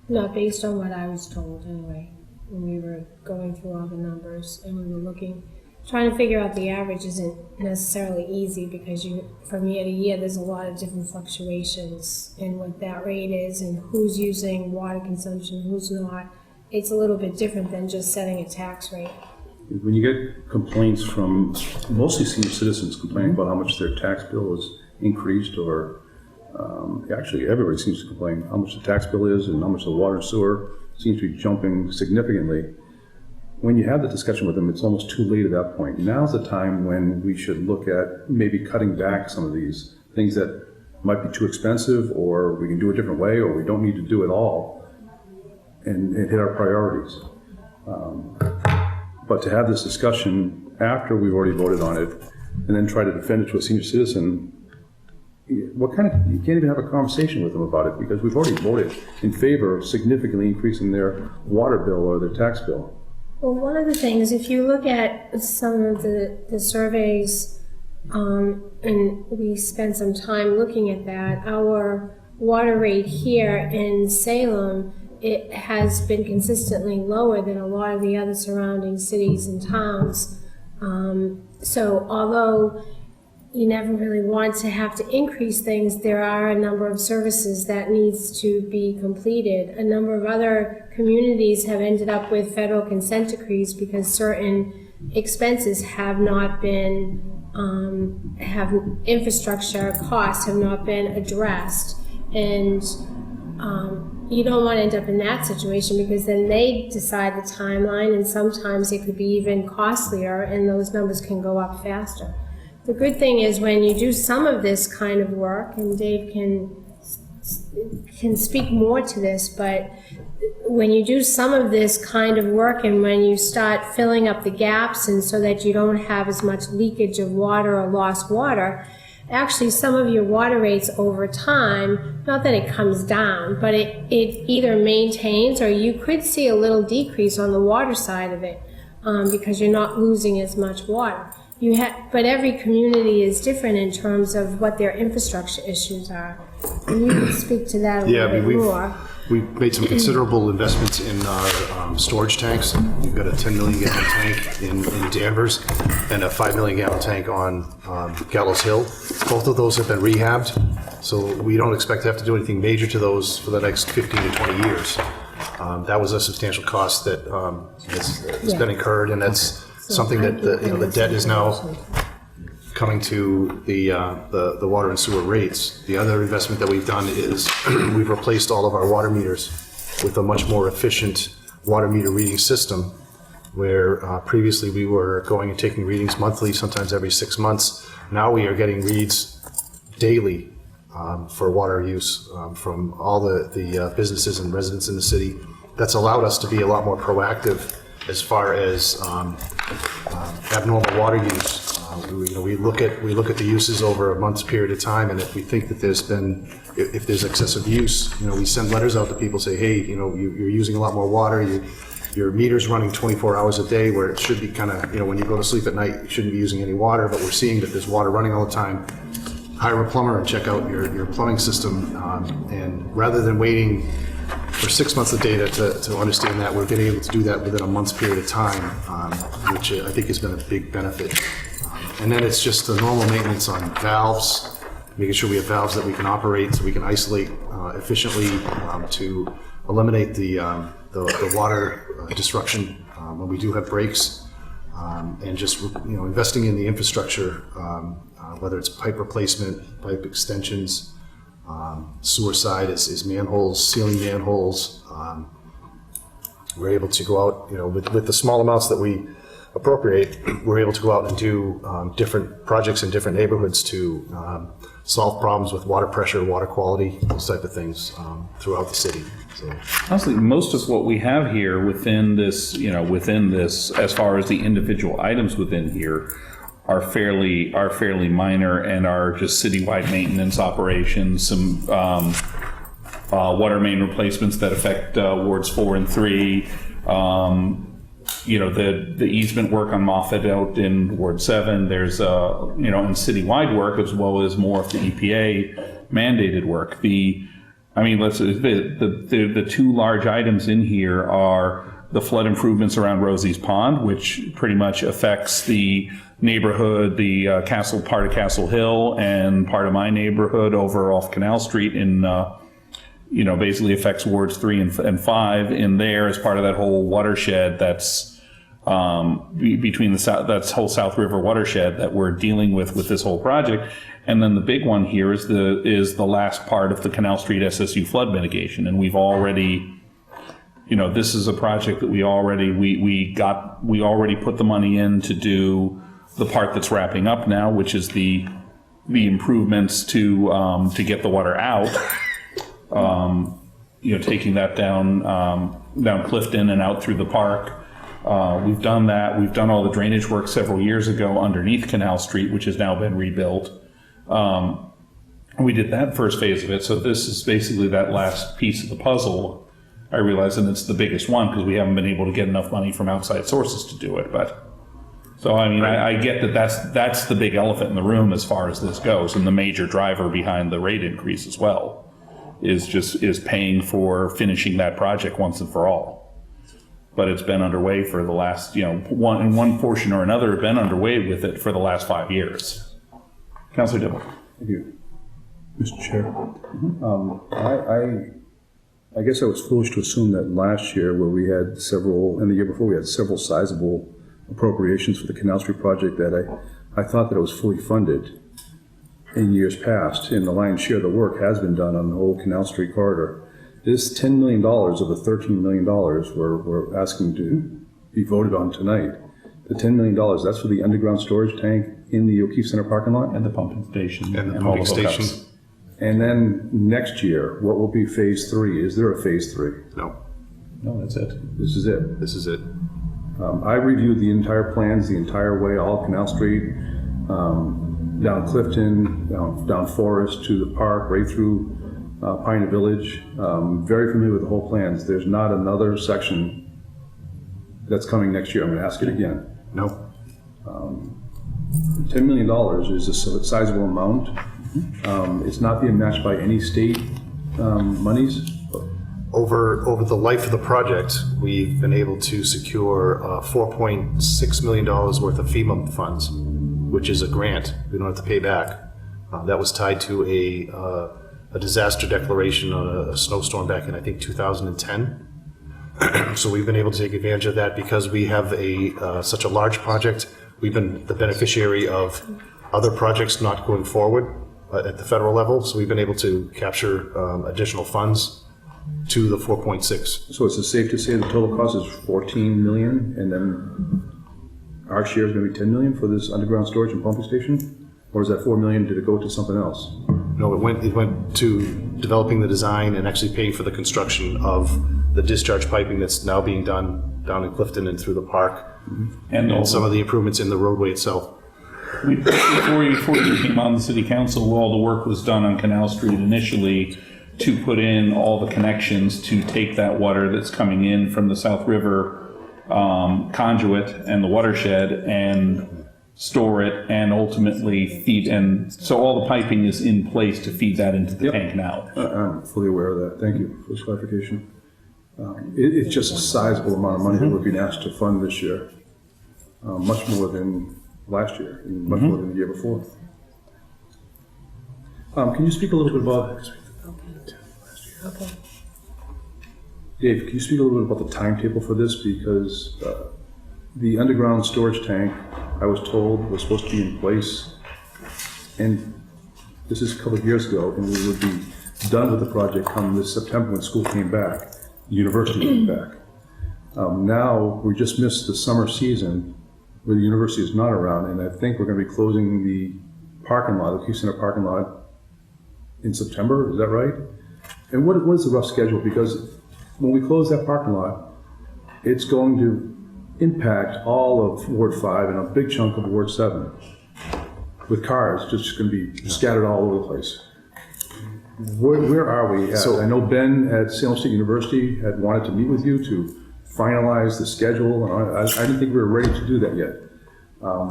Not based on what I was told anyway, when we were going through all the numbers and we were looking trying to figure out the average isn't necessarily easy because from year to year, there's a lot of different fluctuations in what that rate is and who's using water consumption, who's not. It's a little bit different than just setting a tax rate. When you get complaints from mostly senior citizens complaining about how much their tax bill is increased, or actually everybody seems to complain how much the tax bill is and how much the water and sewer seems to be jumping significantly. When you have the discussion with them, it's almost too late at that point. Now's the time when we should look at maybe cutting back some of these things that might be too expensive, or we can do it a different way, or we don't need to do it all, and hit our priorities. But to have this discussion after we've already voted on it, and then try to defend it to a senior citizen, you can't even have a conversation with them about it, because we've already voted in favor of significantly increasing their water bill or their tax bill. Well, one of the things, if you look at some of the surveys, and we spent some time looking at that, our water rate here in Salem, it has been consistently lower than a lot of the other surrounding cities and towns. So although you never really want to have to increase things, there are a number of services that needs to be completed. A number of other communities have ended up with federal consent decrees because certain expenses have not been, infrastructure costs have not been addressed. And you don't want to end up in that situation, because then they decide the timeline, and sometimes it could be even costlier, and those numbers can go up faster. The good thing is when you do some of this kind of work, and Dave can speak more to this, but when you do some of this kind of work and when you start filling up the gaps, and so that you don't have as much leakage of water or lost water, actually some of your water rates over time, not that it comes down, but it either maintains, or you could see a little decrease on the water side of it, because you're not losing as much water. But every community is different in terms of what their infrastructure issues are. And you can speak to that a little bit more. We've made some considerable investments in our storage tanks. We've got a 10 million gallon tank in Danvers and a 5 million gallon tank on Gallows Hill. Both of those have been rehabbed, so we don't expect to have to do anything major to those for the next 15 to 20 years. That was a substantial cost that has been incurred, and that's something that the debt is now coming to the water and sewer rates. The other investment that we've done is we've replaced all of our water meters with a much more efficient water meter reading system, where previously we were going and taking readings monthly, sometimes every 6 months. Now we are getting reads daily for water use from all the businesses and residents in the city. That's allowed us to be a lot more proactive as far as abnormal water use. We look at the uses over a month's period of time, and if we think that if there's excessive use, we send letters out to people, say, hey, you're using a lot more water. Your meter's running 24 hours a day, where it should be kind of, when you go to sleep at night, you shouldn't be using any water, but we're seeing that there's water running all the time. Hire a plumber and check out your plumbing system, and rather than waiting for 6 months of data to understand that, we're getting able to do that within a month's period of time, which I think has been a big benefit. And then it's just the normal maintenance on valves, making sure we have valves that we can operate so we can isolate efficiently to eliminate the water disruption when we do have breaks, and just investing in the infrastructure, whether it's pipe replacement, pipe extensions. Sewer side is manholes, sealing manholes. We're able to go out, with the small amounts that we appropriate, we're able to go out and do different projects in different neighborhoods to solve problems with water pressure, water quality, those type of things throughout the city. So. Honestly, most of what we have here within this, as far as the individual items within here, are fairly minor and are just citywide maintenance operations, some water main replacements that affect wards 4 and 3, the easement work on Moffett out in Ward 7. There's and citywide work, as well as more of the EPA mandated work. The two large items in here are the flood improvements around Rosie's Pond, which pretty much affects the neighborhood, the part of Castle Hill, and part of my neighborhood over off Canal Street in, basically affects wards 3 and 5 in there as part of that whole watershed that's between that's whole South River watershed that we're dealing with this whole project. And then the big one here is the last part of the Canal Street SSU flood mitigation. And we've already, this is a project that we already put the money in to do the part that's wrapping up now, which is the improvements to get the water out. Taking that down Clifton and out through the park. We've done that. We've done all the drainage work several years ago underneath Canal Street, which has now been rebuilt. We did that first phase of it. So this is basically that last piece of the puzzle. I realize that it's the biggest one because we haven't been able to get enough money from outside sources to do it. But so, I mean, I get that that's the big elephant in the room as far as this goes. And the major driver behind the rate increase as well is paying for finishing that project once and for all. But it's been underway for the last, one portion or another, been underway with it for the last 5 years. Councilor Dibble. Thank you, Mr. Chair. I guess I was foolish to assume that last year, where we had and the year before, we had several sizable appropriations for the Canal Street project, that I thought that it was fully funded in years past, and the lion's share of the work has been done on the whole Canal Street corridor. This $10 million of the $13 million we're asking to be voted on tonight. The $10 million, that's for the underground storage tank in the O'Keefe Center parking lot? And the pumping station. And the all pumping station. hookups. And then next year, what will be phase 3? Is there a phase 3? No, No, that's it. This is it. this is it. I reviewed the entire plans, the entire way, all Canal Street, down Clifton, down Forest to the park, right through Pioneer Village. Very familiar with the whole plans. There's not another section that's coming next year. I'm going to ask it again. No. $10 million is a sizable amount. It's not being matched by any state monies. Over the life of the project, we've been able to secure $4.6 million worth of FEMA funds, which is a grant we don't have to pay back. That was tied to a disaster declaration on a snowstorm back in, I think, 2010. So we've been able to take advantage of that because we have such a large project. We've been the beneficiary of other projects not going forward at the federal level. So we've been able to capture additional funds to the 4.6. So it's safe to say the total cost is $14 million, and then our share is going to be $10 million for this underground storage and pumping station? Or is that $4 million, did it go to something else? No, it went to developing the design and actually paying for the construction of the discharge piping that's now being done down in Clifton and through the park, and some of the improvements in the roadway itself. Before you came on the city council, all the work was done on Canal Street initially to put in all the connections to take that water that's coming in from the South River conduit and the watershed and store it and ultimately feed. And so all the piping is in place to feed that into the tank now. I'm fully aware of that. Thank you for this clarification. It's just a sizable amount of money that we're being asked to fund this year, much more than last year, and much more than the year before. Can you speak a little bit about... Okay. Dave, can you speak a little bit about the timetable for this? Because the underground storage tank, I was told, was supposed to be in place, and this is a couple of years ago, and we would be done with the project come this September when school came back, the university came back. Now, we just missed the summer season where the university is not around, and I think we're going to be closing the parking lot, the O'Keefe Center parking lot, in September, is that right? And what is the rough schedule? Because when we close that parking lot, it's going to impact all of Ward 5 and a big chunk of Ward 7 with cars just going to be scattered all over the place. Where are we at? So- I know Ben at Salem State University had wanted to meet with you to finalize the schedule, and I didn't think we were ready to do that yet.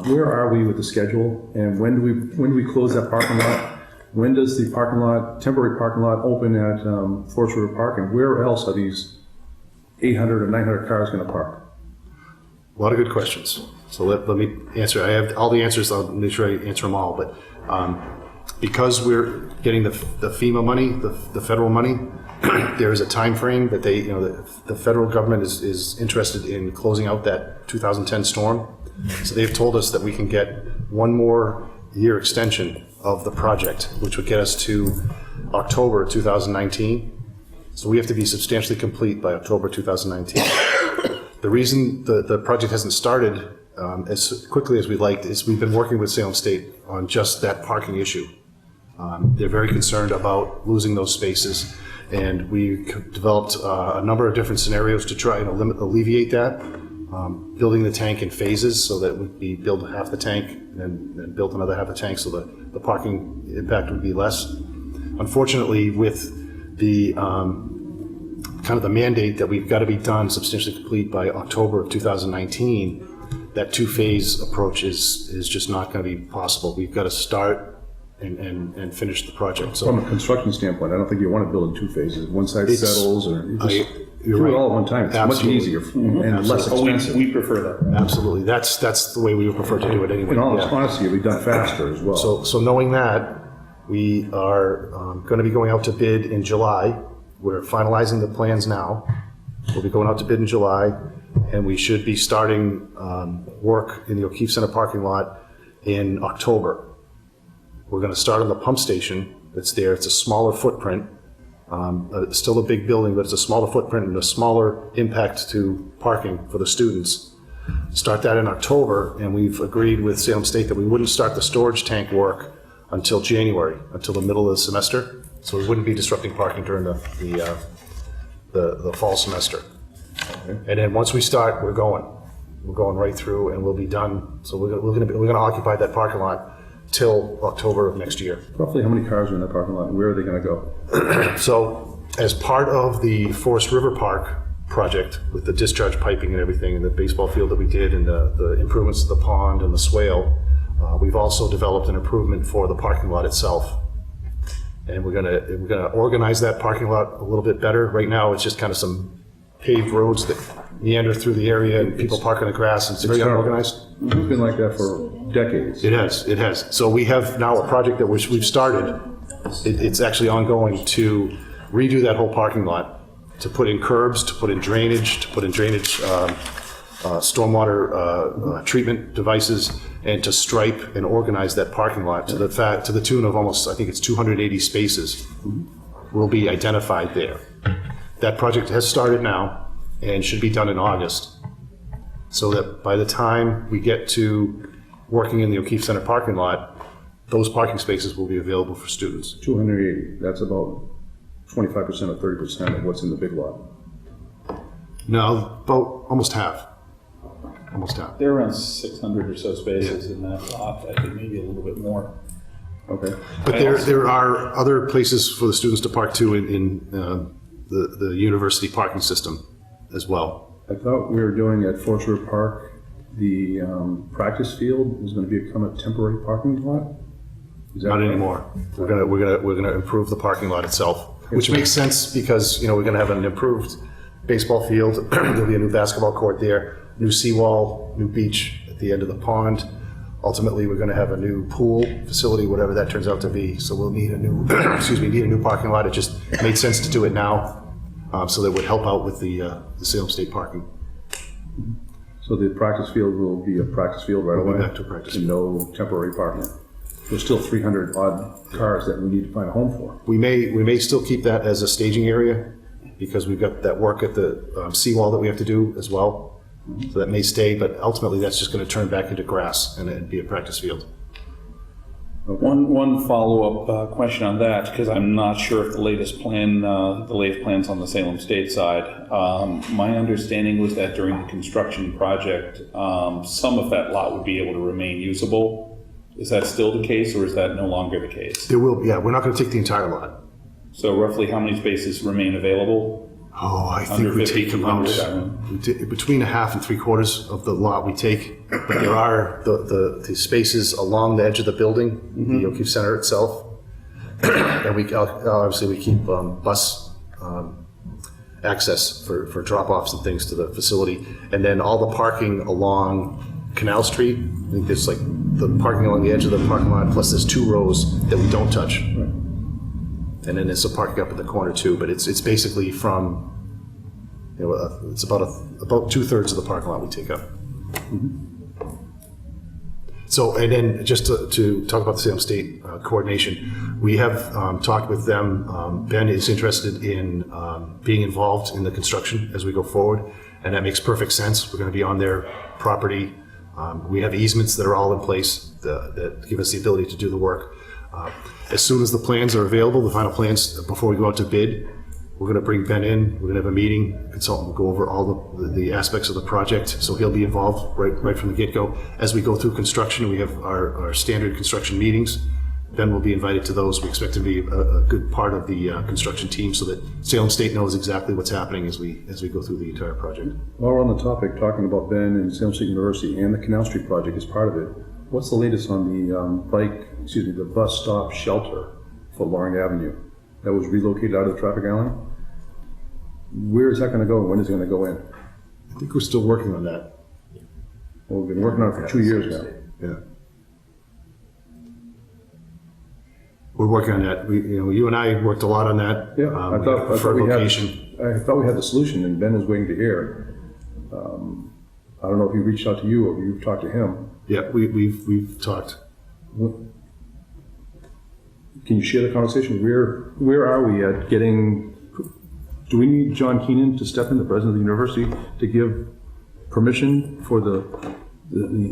Where are we with the schedule, and when do we close that parking lot? When does the parking lot, temporary parking lot, open at Forest River Park, and where else are these 800 or 900 cars going to park? A lot of good questions. So let me answer. I have all the answers. I'll make sure I answer them all. But because we're getting the FEMA money, the federal money, there is a time frame that they, the federal government is interested in closing out that 2010 storm. So they've told us that we can get one more year extension of the project, which would get us to October 2019. So we have to be substantially complete by October 2019. The reason the project hasn't started as quickly as we'd like is we've been working with Salem State on just that parking issue. They're very concerned about losing those spaces, and we developed a number of different scenarios to try and alleviate that. Building the tank in phases so that we build half the tank and then build another half the tank so that the parking impact would be less. Unfortunately, with the kind of the mandate that we've got to be done substantially complete by October of 2019, that two-phase approach is just not going to be possible. We've got to start and finish the project. So From a construction standpoint, I don't think you want to build in two phases. One side settles, or you just you're do right. it all at one time. It's Absolutely. much easier and less expensive. We prefer that. absolutely, that's the way we would prefer to do it anyway. In all Yeah. honesty, it'll be done faster as well. So knowing that, we are going to be going out to bid in July. We're finalizing the plans now. We'll be going out to bid in July, and we should be starting work in the O'Keefe Center parking lot in October. We're going to start on the pump station that's there. It's a smaller footprint. It's still a big building, but it's a smaller footprint and a smaller impact to parking for the students. Start that in October, and we've agreed with Salem State that we wouldn't start the storage tank work until January, until the middle of the semester. So we wouldn't be disrupting parking during the fall semester. And then once we start, we're going right through, and we'll be done. So we're going to occupy that parking lot till October of next year. Roughly how many cars are in that parking lot? Where are they going to go? So as part of the Forest River Park project with the discharge piping and everything, and the baseball field that we did, and the improvements to the pond and the swale, we've also developed an improvement for the parking lot itself. And we're gonna organize that parking lot a little bit better. Right now, it's just kind of some paved roads that meander through the area, and people park on the grass, and it's very unorganized. It's been like that for decades. It has. So we have now a project that we've started. It's actually ongoing to redo that whole parking lot, to put in curbs, to put in drainage, stormwater treatment devices, and to stripe and organize that parking lot to the tune of almost, I think it's 280 spaces will be identified there. That project has started now and should be done in August, so that by the time we get to working in the O'Keefe Center parking lot, those parking spaces will be available for students. 280, that's about 25% or 30% of what's in the big lot. No, about almost half. Almost half. There are around 600 or so spaces in that lot. I think maybe a little bit more. Okay. But there are other places for the students to park too in the university parking system as well. I thought we were doing at Forest River Park, the practice field was going to become a temporary parking lot? Is that Not right? anymore. We're gonna improve the parking lot itself, which makes sense because we're gonna have an improved baseball field. There'll be a new basketball court there, new seawall, new beach at the end of the pond. Ultimately, we're going to have a new pool facility, whatever that turns out to be. So we'll need a new, need a new parking lot. It just made sense to do it now, so that would help out with the Salem State parking. So the practice field will be a practice field right We'll away? be back to practice And no temporary parking? There's still 300 odd cars that we need to find a home for. We may still keep that as a staging area because we've got that work at the seawall that we have to do as well. So that may stay, but ultimately that's just going to turn back into grass and it'd be a practice field. One follow-up question on that, because I'm not sure if the latest plans on the Salem State side. My understanding was that during the construction project, some of that lot would be able to remain usable. Is that still the case, or is that no longer the case? There will, yeah, we're not going to take the entire lot. So roughly how many spaces remain available? Oh, I think Under we take 5,200, about between a half and 3/4 of the lot we take, but there are the spaces along the edge of the building, the O'Keefe Center itself, and we obviously we keep bus access for drop-offs and things to the facility. And then all the parking along Canal Street, I think there's like the parking along the edge of the parking lot, plus there's 2 rows that we don't touch. And then there's some parking up in the corner too, but it's basically from, it's about 2/3 of the parking lot we take up. So, and then just to talk about the Salem State coordination, we have talked with them. Ben is interested in being involved in the construction as we go forward, and that makes perfect sense. We're going to be on their property. We have easements that are all in place that give us the ability to do the work. As soon as the plans are available, the final plans, before we go out to bid, we're going to bring Ben in. We're going to have a meeting. Consultant will go over all the aspects of the project, so he'll be involved right from the get-go. As we go through construction, we have our standard construction meetings. Ben will be invited to those. We expect to be a good part of the construction team, so that Salem State knows exactly what's happening as we go through the entire project. While we're on the topic, talking about Ben and Salem State University and the Canal Street project as part of it, what's the latest on the the bus stop shelter for Loring Avenue that was relocated out of the traffic island? Where is that going to go? When is it going to go in? I think we're still working on that. Well, we've been working on it for 2 years now. Yeah. We're working on that. You and I worked a lot on that. Yeah, I thought we had the solution, and Ben was waiting to hear. I don't know if he reached out to you or if you've talked to him. Yeah, we've talked. Can you share the conversation? Where are we at getting? Do we need John Keenan to step in, the president of the university, to give permission for the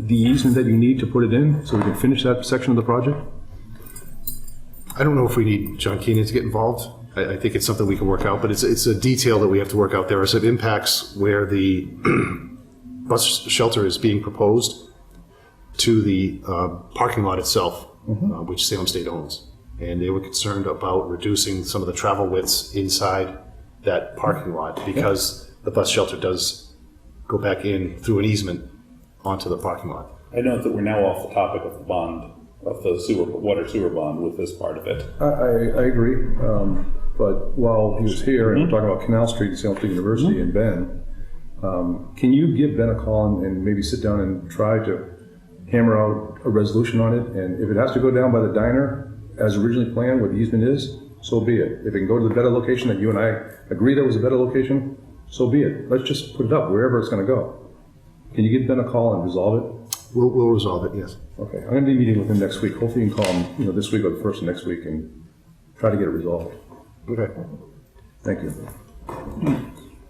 easement that you need to put it in, so we can finish that section of the project? I don't know if we need John Keenan to get involved. I think it's something we can work out, but it's a detail that we have to work out. There are some impacts where the bus shelter is being proposed to the parking lot itself, which Salem State owns. And they were concerned about reducing some of the travel widths inside that parking lot because the bus shelter does go back in through an easement onto the parking lot. I note that we're now off the topic of the bond, of the water sewer bond with this part of it. I agree, but while he was here and we're talking about Canal Street, Salem State University, and Ben, can you give Ben a call and maybe sit down and try to hammer out a resolution on it? And if it has to go down by the diner as originally planned, where the easement is, so be it. If it can go to the better location that you and I agree that was a better location, so be it. Let's just put it up wherever it's going to go. Can you give Ben a call and resolve it? We'll resolve it, yes. Okay, I'm going to be meeting with him next week. Hopefully you can call him, this week or the first of next week and try to get it resolved. Okay. Thank you.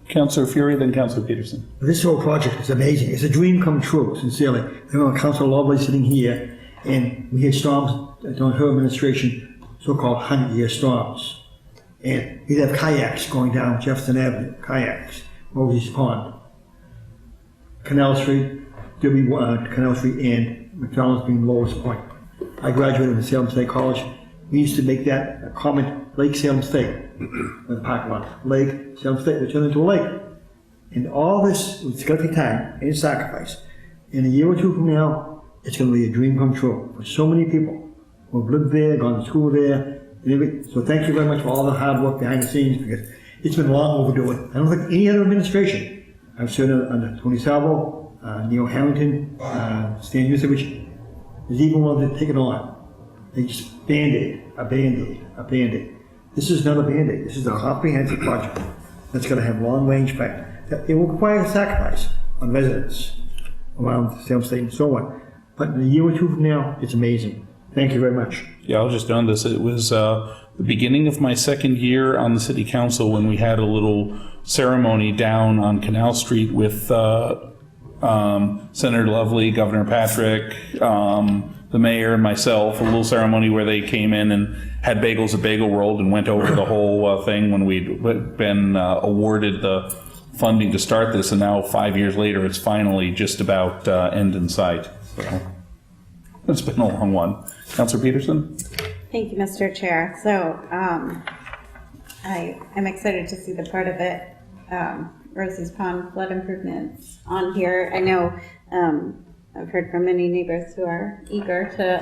Councillor Fury, then Councillor Peterson. This whole project is amazing. It's a dream come true, sincerely. I know Councillor Lovely sitting here, and we had storms during her administration, so-called 100-year storms. And we'd have kayaks going down Jefferson Avenue, kayaks, Mosey's Pond, Canal Street, Canal Street and McDonald's being the lowest point. I graduated from Salem State College. We used to make that a common Lake Salem State, in the parking lot. Lake Salem State, we turned into a lake. And all this, it's going to take time and sacrifice. In a year or two from now, it's going to be a dream come true for so many people who have lived there, gone to school there. So thank you very much for all the hard work behind the scenes, because it's been long overdue. I don't think any other administration, I've served under Tony Salvo, Neil Harrington, Stan Yusevich, is even willing to take it on. They just Band-Aid, a Band-Aid, a Band-Aid. This is not a Band-Aid. This is a comprehensive project that's going to have long-range effect. It will require a sacrifice on residents around Salem State and so on. But in a year or two from now, it's amazing. Thank you very much. Yeah, I'll just on this. It was the beginning of my second year on the city council when we had a little ceremony down on Canal Street with Senator Lovely, Governor Patrick, the mayor, and myself. A little ceremony where they came in and had bagels at Bagel World and went over the whole thing when we'd been awarded the funding to start this. And now 5 years later, it's finally just about end in sight. So it's been a long one. Councillor Peterson? Thank you, Mr. Chair. So I am excited to see the part of it, Rosie's Pond flood improvements on here. I know I've heard from many neighbors who are eager to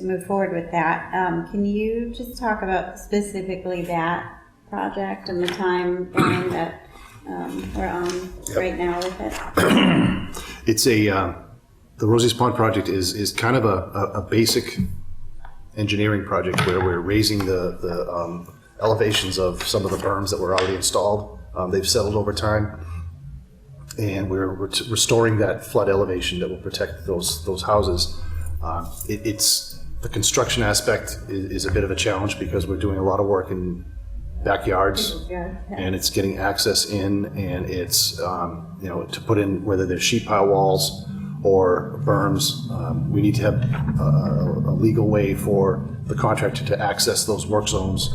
move forward with that. Can you just talk about specifically that project and the timeline that we're on right now with it? It's the Rosie's Pond project is kind of a basic engineering project where we're raising the elevations of some of the berms that were already installed. They've settled over time, and we're restoring that flood elevation that will protect those houses. It's the construction aspect is a bit of a challenge because we're doing a lot of work in backyards, and it's getting access in, and it's to put in whether there's sheet pile walls or berms. We need to have a legal way for the contractor to access those work zones,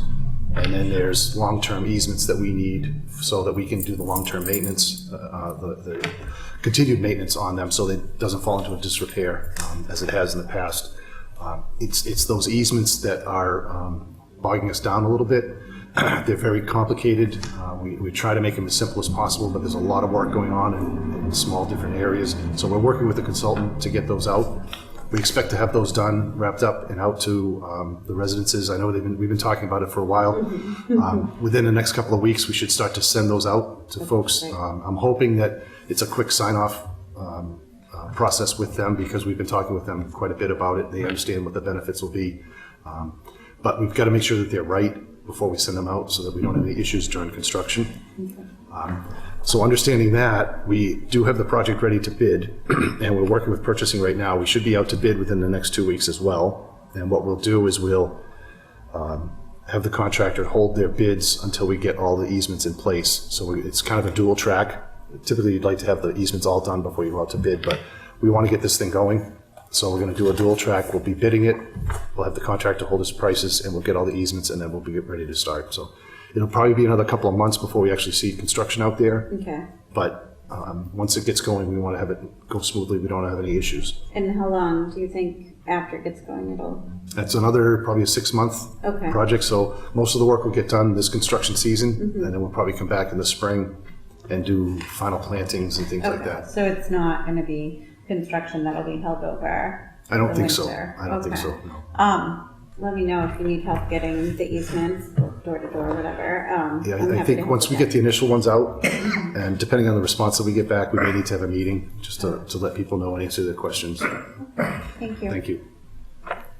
and then there's long-term easements that we need so that we can do the long-term maintenance, the continued maintenance on them, so that it doesn't fall into a disrepair as it has in the past. It's those easements that are bogging us down a little bit. They're very complicated. We try to make them as simple as possible, but there's a lot of work going on in small different areas. So we're working with a consultant to get those out. We expect to have those done, wrapped up, and out to the residences. I know we've been talking about it for a while. Within the next couple of weeks, we should start to send those out to folks. I'm hoping that it's a quick sign-off process with them because we've been talking with them quite a bit about it. They understand what the benefits will be. But we've got to make sure that they're right before we send them out so that we don't have any issues during construction. So understanding that, we do have the project ready to bid, and we're working with purchasing right now. We should be out to bid within the next 2 weeks as well. And what we'll do is we'll have the contractor hold their bids until we get all the easements in place. So it's kind of a dual track. Typically, you'd like to have the easements all done before you go out to bid, but we want to get this thing going. So we're going to do a dual track. We'll be bidding it. We'll have the contractor hold his prices, and we'll get all the easements, and then we'll be ready to start. So it'll probably be another couple of months before we actually see construction out there. Okay. But once it gets going, we want to have it go smoothly. We don't have any issues. And how long do you think after it gets going it'll? That's another probably a 6-month project. So most of the work will get done this construction season, and then we'll probably come back in the spring and do final plantings and things like that. So it's not going to be construction that'll be held over. I don't think so. winter. I don't think so. No. Let me know if you need help getting the easements, door to door, whatever. Yeah, I'm I happy think to once help we with get the initial ones out, and depending on the response that we get back, we may need to have a meeting just to let people know and answer their questions. that. Thank you. Thank you.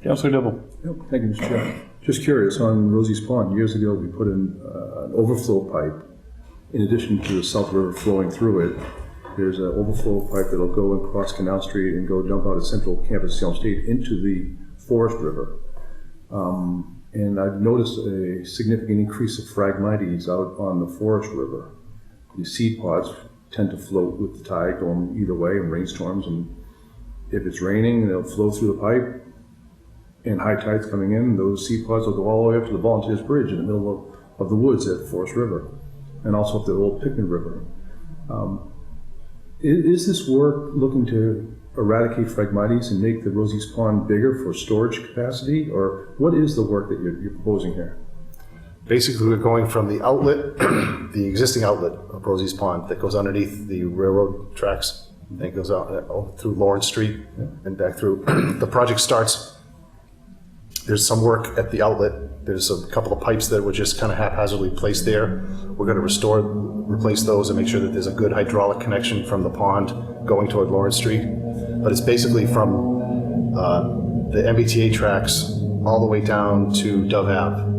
Councilor Devil. Yep, thank you, Mr. Chair. Just curious, on Rosie's Pond, years ago, we put in an overflow pipe. In addition to the South River flowing through it, there's an overflow pipe that'll go across Canal Street and go dump out at Central Campus Salem State into the Forest River. And I've noticed a significant increase of Phragmites out on the Forest River. The seed pods tend to float with the tide going either way in rainstorms, and if it's raining, they'll flow through the pipe, and high tides coming in, those seed pods will go all the way up to the Volunteers Bridge in the middle of the woods at Forest River, and also up the old Pickman River. Is this work looking to eradicate Phragmites and make the Rosie's Pond bigger for storage capacity, or what is the work that you're proposing here? Basically, we're going from the outlet, the existing outlet of Rosie's Pond that goes underneath the railroad tracks, and it goes out through Lawrence Street and back through. The project starts. There's some work at the outlet. There's a couple of pipes that were just kind of haphazardly placed there. We're going to replace those and make sure that there's a good hydraulic connection from the pond going toward Lawrence Street. But it's basically from the MBTA tracks all the way down to Dove Ave.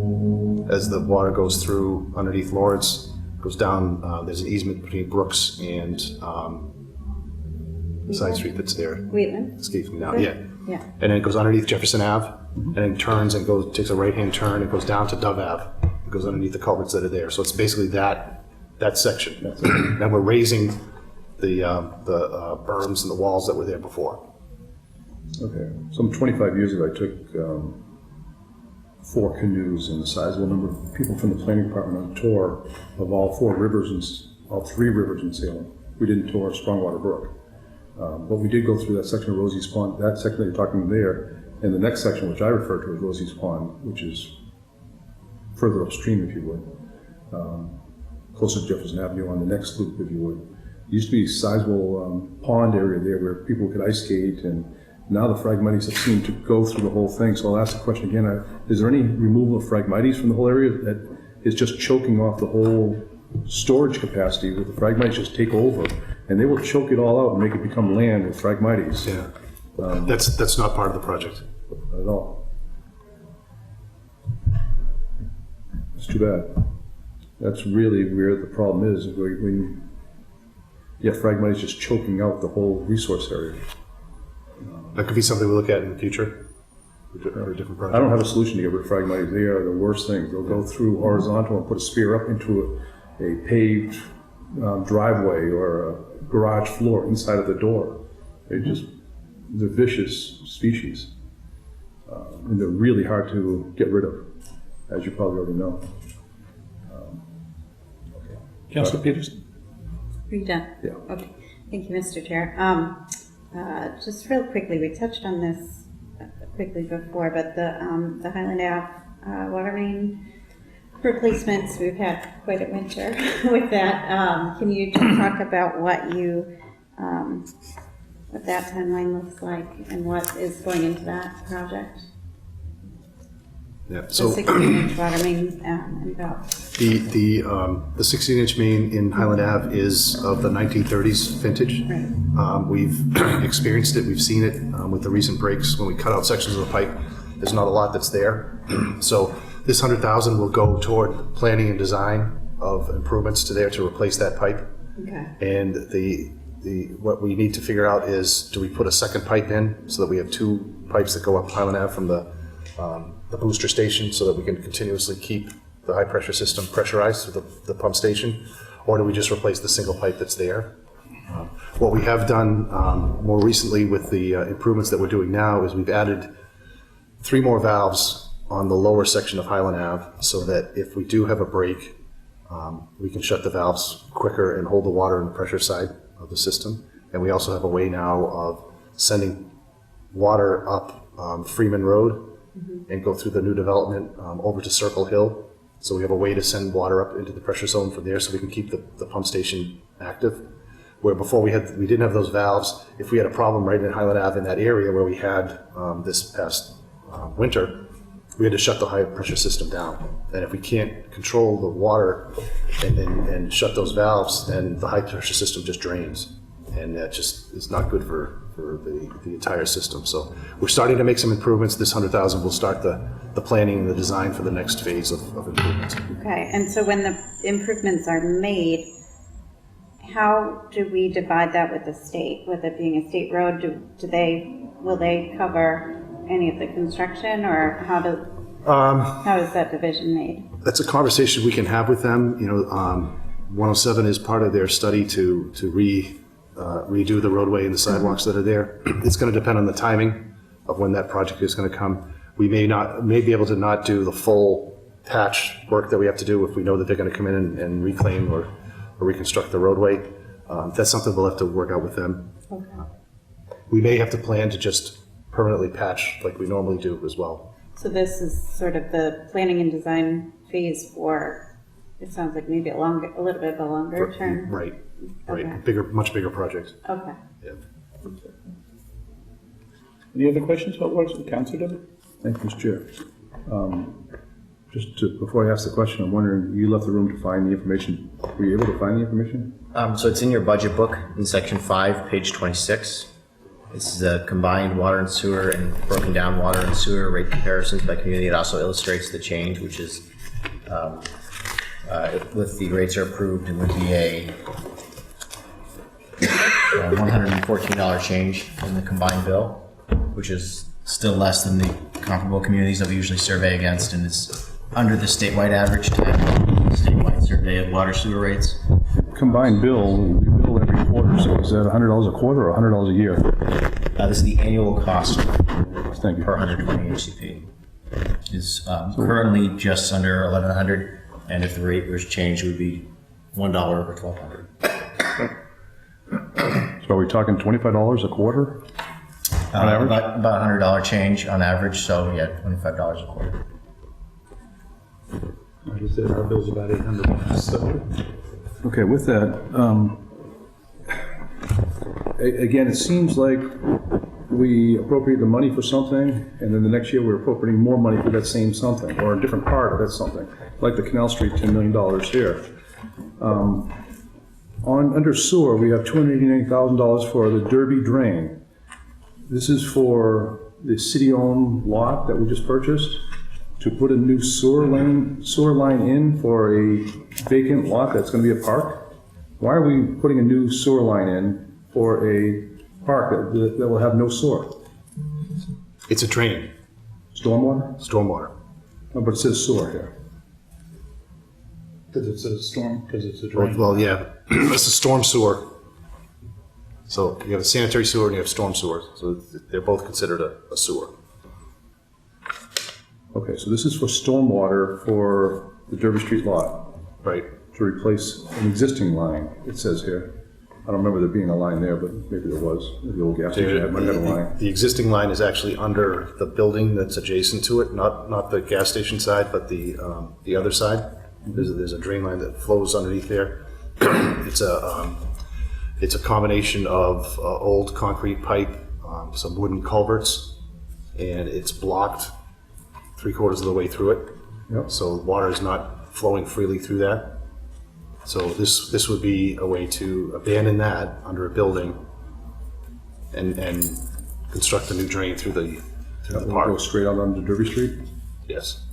As the water goes through underneath Lawrence, goes down, there's an easement between Brooks and the side street that's there. Wheatland? Escapes me now, yeah. Yeah. And then it goes underneath Jefferson Ave, and then turns and takes a right-hand turn and goes down to Dove Ave. It goes underneath the culverts that are there. So it's basically that section. And we're raising the berms and the walls that were there before. Okay, some 25 years ago, I took 4 canoes and a sizable number of people from the planning department on a tour of all 3 rivers in Salem. We didn't tour Strongwater Brook. But we did go through that section of Rosie's Pond, that section that you're talking there, and the next section, which I refer to as Rosie's Pond, which is further upstream, if you would, closer to Jefferson Avenue on the next loop, if you would. There used to be a sizable pond area there where people could ice skate, and now the Phragmites have seemed to go through the whole thing. So I'll ask the question again, is there any removal of Phragmites from the whole area? That is just choking off the whole storage capacity with the Phragmites just take over, and they will choke it all out and make it become land with Phragmites. Yeah. That's not part of the project. Not at all. It's too bad. That's really where the problem is, when Phragmites just choking out the whole resource area. That could be something we look at in the future, or a different project. I don't have a solution to get rid of Phragmites. They are the worst things. They'll go through horizontal and put a spear up into a paved driveway or a garage floor inside of the door. They're vicious species. And they're really hard to get rid of, as you probably already know. Councilor Peterson? Are you done? Yeah. Okay. Thank you, Mr. Chair. Just real quickly, we touched on this quickly before, but the Highland Ave water main replacements, we've had quite a winter with that. Can you just talk about what that timeline looks like and what is going into that project? Yeah. The So 16-inch water main and valve. the 16-inch main in Highland Ave is of the 1930s vintage. Right. We've experienced it. We've seen it with the recent breaks when we cut out sections of the pipe. There's not a lot that's there. So this $100,000 will go toward planning and design of improvements to there to replace that pipe. Okay. And what we need to figure out is, do we put a second pipe in so that we have two pipes that go up Highland Ave from the booster station so that we can continuously keep the high pressure system pressurized through the pump station, or do we just replace the single pipe that's there? What we have done more recently with the improvements that we're doing now is we've added 3 more valves on the lower section of Highland Ave so that if we do have a break, we can shut the valves quicker and hold the water in the pressure side of the system. And we also have a way now of sending water up Freeman Road and go through the new development over to Circle Hill. So we have a way to send water up into the pressure zone from there so we can keep the pump station active. Where before we didn't have those valves. If we had a problem right in Highland Ave in that area where we had this past winter, we had to shut the high pressure system down. And if we can't control the water and shut those valves, then the high pressure system just drains. And that just is not good for the entire system. So we're starting to make some improvements. This $100,000 will start the planning and the design for the next phase of improvements. Okay, and so when the improvements are made, how do we divide that with the state? With it being a state road, will they cover any of the construction, or how is that division made? That's a conversation we can have with them. 107 is part of their study to redo the roadway and the sidewalks that are there. It's going to depend on the timing of when that project is going to come. We may be able to not do the full patch work that we have to do if we know that they're going to come in and reclaim or reconstruct the roadway. That's something we'll have to work out with them. Okay. We may have to plan to just permanently patch like we normally do as well. So this is sort of the planning and design phase for, it sounds like maybe a little bit of a longer term. Right. Okay. Much bigger project. Okay. Yeah. Any other questions about water? Councilor Dudley? Thank you, Mr. Chair. Before I ask the question, I'm wondering, you left the room to find the information. Were you able to find the information? So it's in your budget book in section 5, page 26. This is a combined water and sewer and broken down water and sewer rate comparisons by community. It also illustrates the change, which is if the rates are approved, it would be a $114 change in the combined bill, which is still less than the comparable communities that we usually survey against, and it's under the statewide average statewide survey of water sewer rates. Combined bill, we bill every quarter, so is that $100 a quarter or $100 a year? This is the annual cost Thank you. per 120 HCP. Is currently just under $1,100, and if the rate was changed, it would be $1 over $1,200. So are we talking $25 a quarter on average? About $100 change on average, so yeah, $25 a quarter. Like I said, our bill's about $800. So. Okay, with that, again, it seems like we appropriate the money for something, and then the next year we're appropriating more money for that same something, or a different part of that something, like the Canal Street $10 million here. Under sewer, we have $289,000 for the Derby drain. This is for the city-owned lot that we just purchased, to put a new sewer line in for a vacant lot that's going to be a park. Why are we putting a new sewer line in for a park that will have no sewer? It's a drain, Stormwater? stormwater. Oh, but it says sewer here. Because it's a storm, because it's a drain. Well, yeah, it's a storm sewer. So you have a sanitary sewer and you have storm sewer, so they're both considered a sewer. Okay, so this is for stormwater for the Derby Street lot, Right. to replace an existing line, it says here. I don't remember there being a line there, but maybe there was. The old gas station might have had a line. The existing line is actually under the building that's adjacent to it, not the gas station side, but the other side. There's a drain line that flows underneath there. It's a combination of old concrete pipe, some wooden culverts, and it's blocked 3/4 of the way through it. Yep. So water is not flowing freely through that. So this would be a way to abandon that under a building and construct a new drain through the Go park. straight out onto Derby Street? Yes.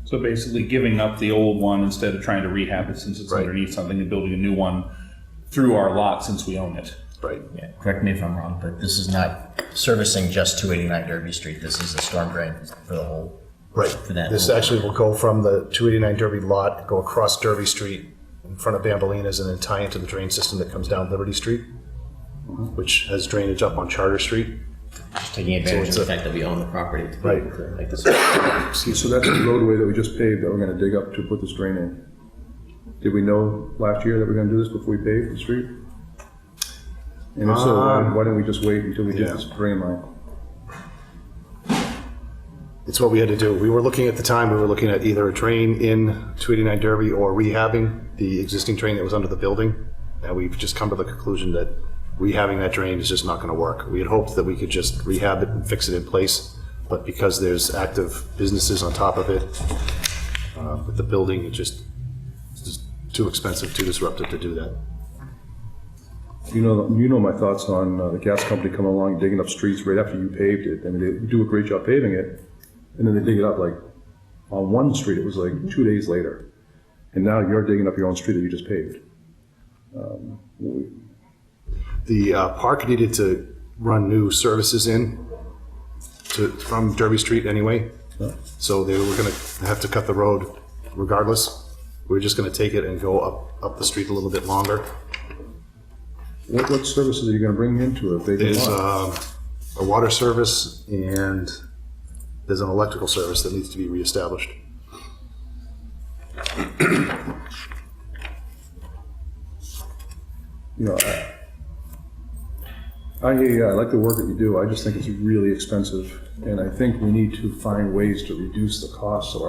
So basically giving up the old one instead of trying to rehab it since it's Right. underneath something and building a new one through our lot since we own it. Right. Yeah, correct me if I'm wrong, but this is not servicing just 289 Derby Street. This is a storm drain for the whole. Right. For that This whole- actually will go from the 289 Derby lot, go across Derby Street in front of Bambolina's, and then tie into the drain system that comes down Liberty Street, which has drainage up on Charter Street. Just taking advantage it's of the a- fact that we own the property. To be Right. able to make this. See, so that's the roadway that we just paved that we're gonna dig up to put this drain in. Did we know last year that we were gonna do this before we paved the street? And if so, why didn't we just wait until we did yeah. this drain line? It's what we had to do. We were looking at the time, we were looking at either a drain in 289 Derby or rehabbing the existing drain that was under the building. And we've just come to the conclusion that rehabbing that drain is just not going to work. We had hoped that we could just rehab it and fix it in place, but because there's active businesses on top of it, with the building, it's just too expensive, too disruptive to do that. You know my thoughts on the gas company coming along, digging up streets right after you paved it. I mean, they do a great job paving it, and then they dig it up like, on one street, it was like 2 days later. And now you're digging up your own street that you just paved. The park needed to run new services from Derby Street anyway, so they were going to have to cut the road regardless. We were just going to take it and go up the street a little bit longer. What services are you gonna bring into it? There's a water service and there's an electrical service that needs to be reestablished. You know, I like the work that you do. I just think it's really expensive, and I think we need to find ways to reduce the cost so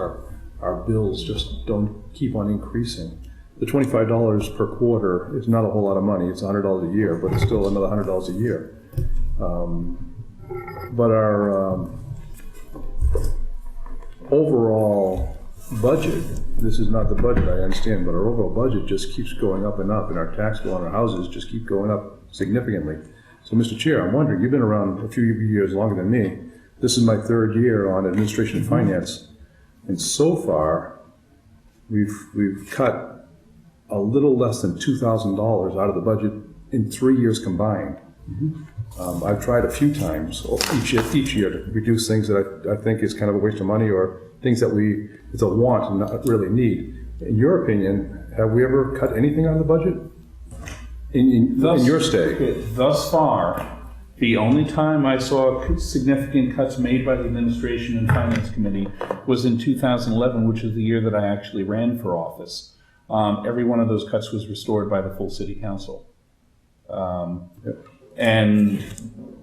our bills just don't keep on increasing. The $25 per quarter is not a whole lot of money. It's $100 a year, but it's still another $100 a year. But our overall budget, this is not the budget, I understand, but our overall budget just keeps going up, and our tax bill on our houses just keep going up significantly. So, Mr. Chair, I'm wondering, you've been around a few years longer than me. This is my third year on administration and finance, and so far, we've cut a little less than $2,000 out of the budget in 3 years combined. I've tried a few times each year to reduce things that I think is kind of a waste of money, or things that it's a want and not really need. In your opinion, have we ever cut anything out of the budget? In your stay? Thus far, the only time I saw significant cuts made by the Administration and Finance Committee was in 2011, which is the year that I actually ran for office. Every one of those cuts was restored by the full City Council. And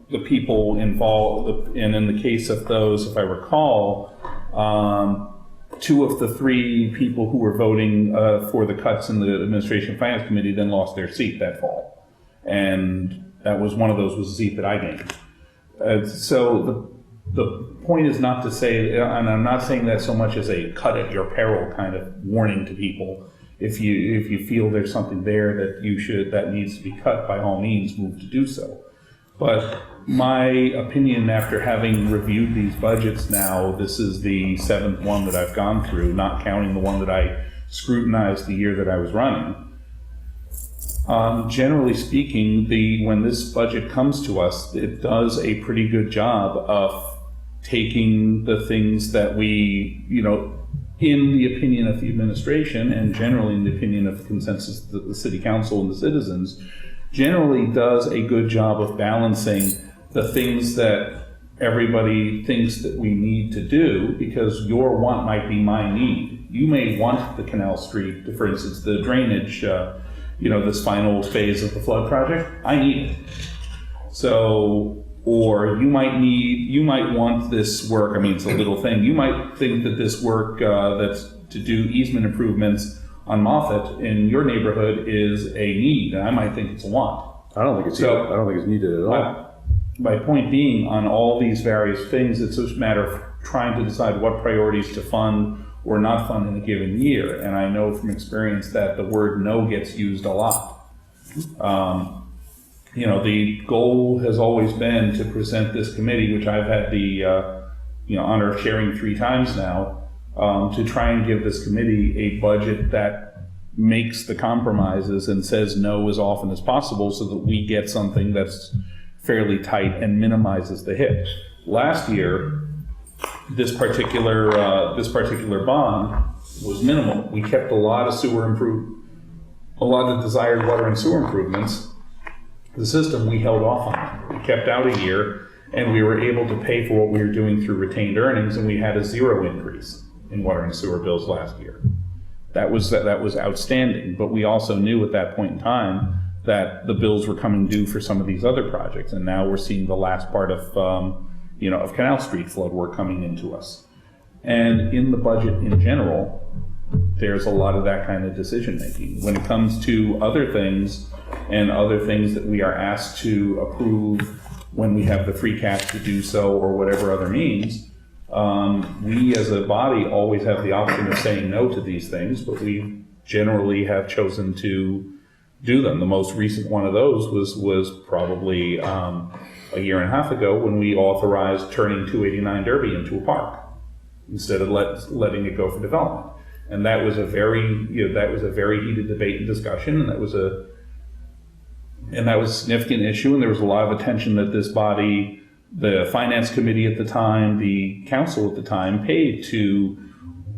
the people involved, and in the case of those, if I recall, 2 of the 3 people who were voting for the cuts in the Administration and Finance Committee then lost their seat that fall. And That was one of those was a seat that I gained. So the point is not to say, and I'm not saying that so much as a cut at your peril kind of warning to people. If you feel there's something there that needs to be cut, by all means, move to do so. But my opinion, after having reviewed these budgets now, this is the 7th one that I've gone through, not counting the one that I scrutinized the year that I was running. Generally speaking, when this budget comes to us, it does a pretty good job of taking the things that we, in the opinion of the administration and generally in the opinion of the consensus of the city council and the citizens, generally does a good job of balancing the things that everybody thinks that we need to do, because your want might be my need. You may want the Canal Street, for instance, the drainage, this final phase of the flood project. I need it. So, or you might want this work. I mean, it's a little thing. You might think that this work that's to do easement improvements on Moffett in your neighborhood is a need, and I might think it's a want. I don't think it's needed at all. My point being, on all these various things, it's a matter of trying to decide what priorities to fund or not fund in a given year. And I know from experience that the word no gets used a lot. The goal has always been to present this committee, which I've had the honor of chairing 3 times now, to try and give this committee a budget that makes the compromises and says no as often as possible, so that we get something that's fairly tight and minimizes the hit. Last year, this particular bond was minimal. We kept a lot of desired water and sewer improvements. The system, we held off on. We kept out a year, and we were able to pay for what we were doing through retained earnings, and we had a 0 increase in water and sewer bills last year. That was outstanding, but we also knew at that point in time that the bills were coming due for some of these other projects, and now we're seeing the last part of Canal Street flood work coming into us. And in the budget in general, there's a lot of that kind of decision making. When it comes to other things and other things that we are asked to approve when we have the free cash to do so, or whatever other means, we as a body always have the option of saying no to these things, but we generally have chosen to do them. The most recent one of those was probably a year and a half ago, when we authorized turning 289 Derby into a park instead of letting it go for development. And that was a very heated debate and discussion, and that was a significant issue. And there was a lot of attention that this body, the finance committee at the time, the council at the time, paid to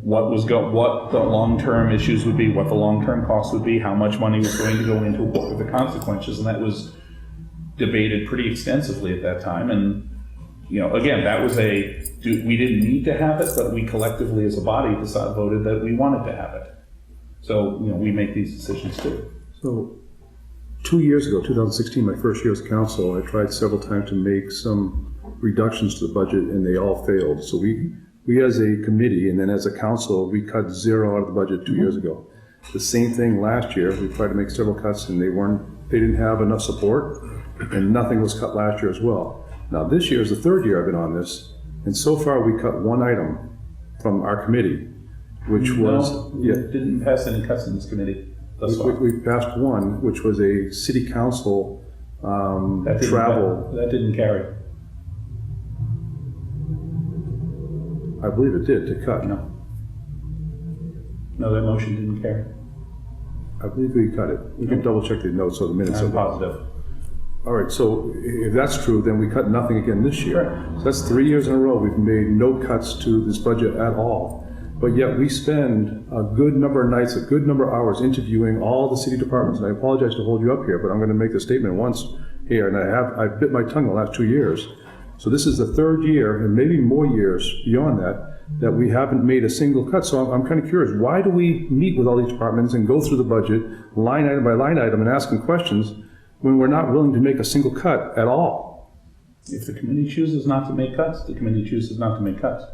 what the long-term issues would be, what the long-term costs would be, how much money was going to go into, what were the consequences, and that was debated pretty extensively at that time. And again, that was we didn't need to have it, but we collectively as a body voted that we wanted to have it. So we make these decisions too. So 2 years ago, 2016, my first year as council, I tried several times to make some reductions to the budget, and they all failed. So we as a committee and then as a council, we cut 0 out of the budget 2 years ago. The same thing last year. We tried to make several cuts, and they didn't have enough support, and nothing was cut last year as well. Now this year is the 3rd year I've been on this, and so far we cut 1 item from our committee, which was... We didn't pass any cuts in this committee thus far. We passed one, which was a city council travel. That didn't carry. I believe it did, to cut. No, that motion didn't carry. I believe we cut it. We can double check the notes or the minutes. I'm positive. All right, so if that's true, then we cut nothing again this year. Right. So that's 3 years in a row we've made no cuts to this budget at all. But yet we spend a good number of nights, a good number of hours interviewing all the city departments. And I apologize to hold you up here, but I'm going to make the statement once here, and I've bit my tongue the last 2 years. So this is the 3rd year, and maybe more years beyond that we haven't made a single cut. So I'm kind of curious, why do we meet with all these departments and go through the budget line item by line item and ask them questions when we're not willing to make a single cut at all? If the committee chooses not to make cuts, the committee chooses not to make cuts.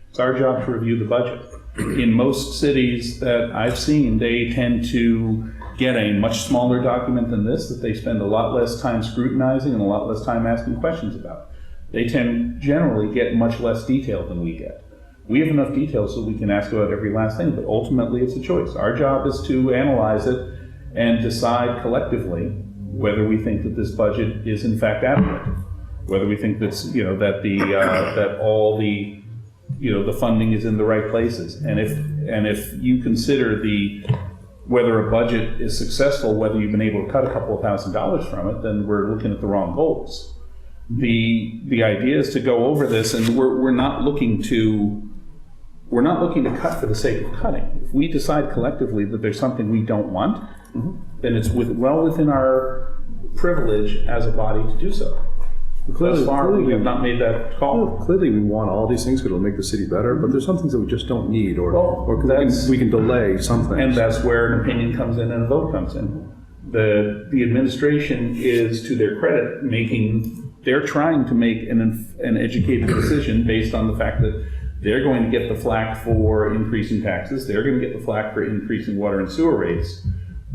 It's our job to review the budget. In most cities that I've seen, they tend to get a much smaller document than this that they spend a lot less time scrutinizing and a lot less time asking questions about. They tend generally get much less detail than we get. We have enough detail so we can ask about every last thing, but ultimately it's a choice. Our job is to analyze it and decide collectively whether we think that this budget is in fact adequate, whether we think that's, that all the, the funding is in the right places. And if you consider whether a budget is successful, whether you've been able to cut a couple of $1,000s from it, then we're looking at the wrong goals. The idea is to go over this, and we're not looking to cut for the sake of cutting. If we decide collectively that there's something we don't want, then it's well within our privilege as a body to do so. Thus far, we have not made that call. Well, clearly, we want all these things because it'll make the city better, but there's some things that we just don't need, or we can delay some things. And that's where an opinion comes in and a vote comes in. The administration is, to their credit, they're trying to make an educated decision based on the fact that they're going to get the flack for increasing taxes. They're going to get the flack for increasing water and sewer rates.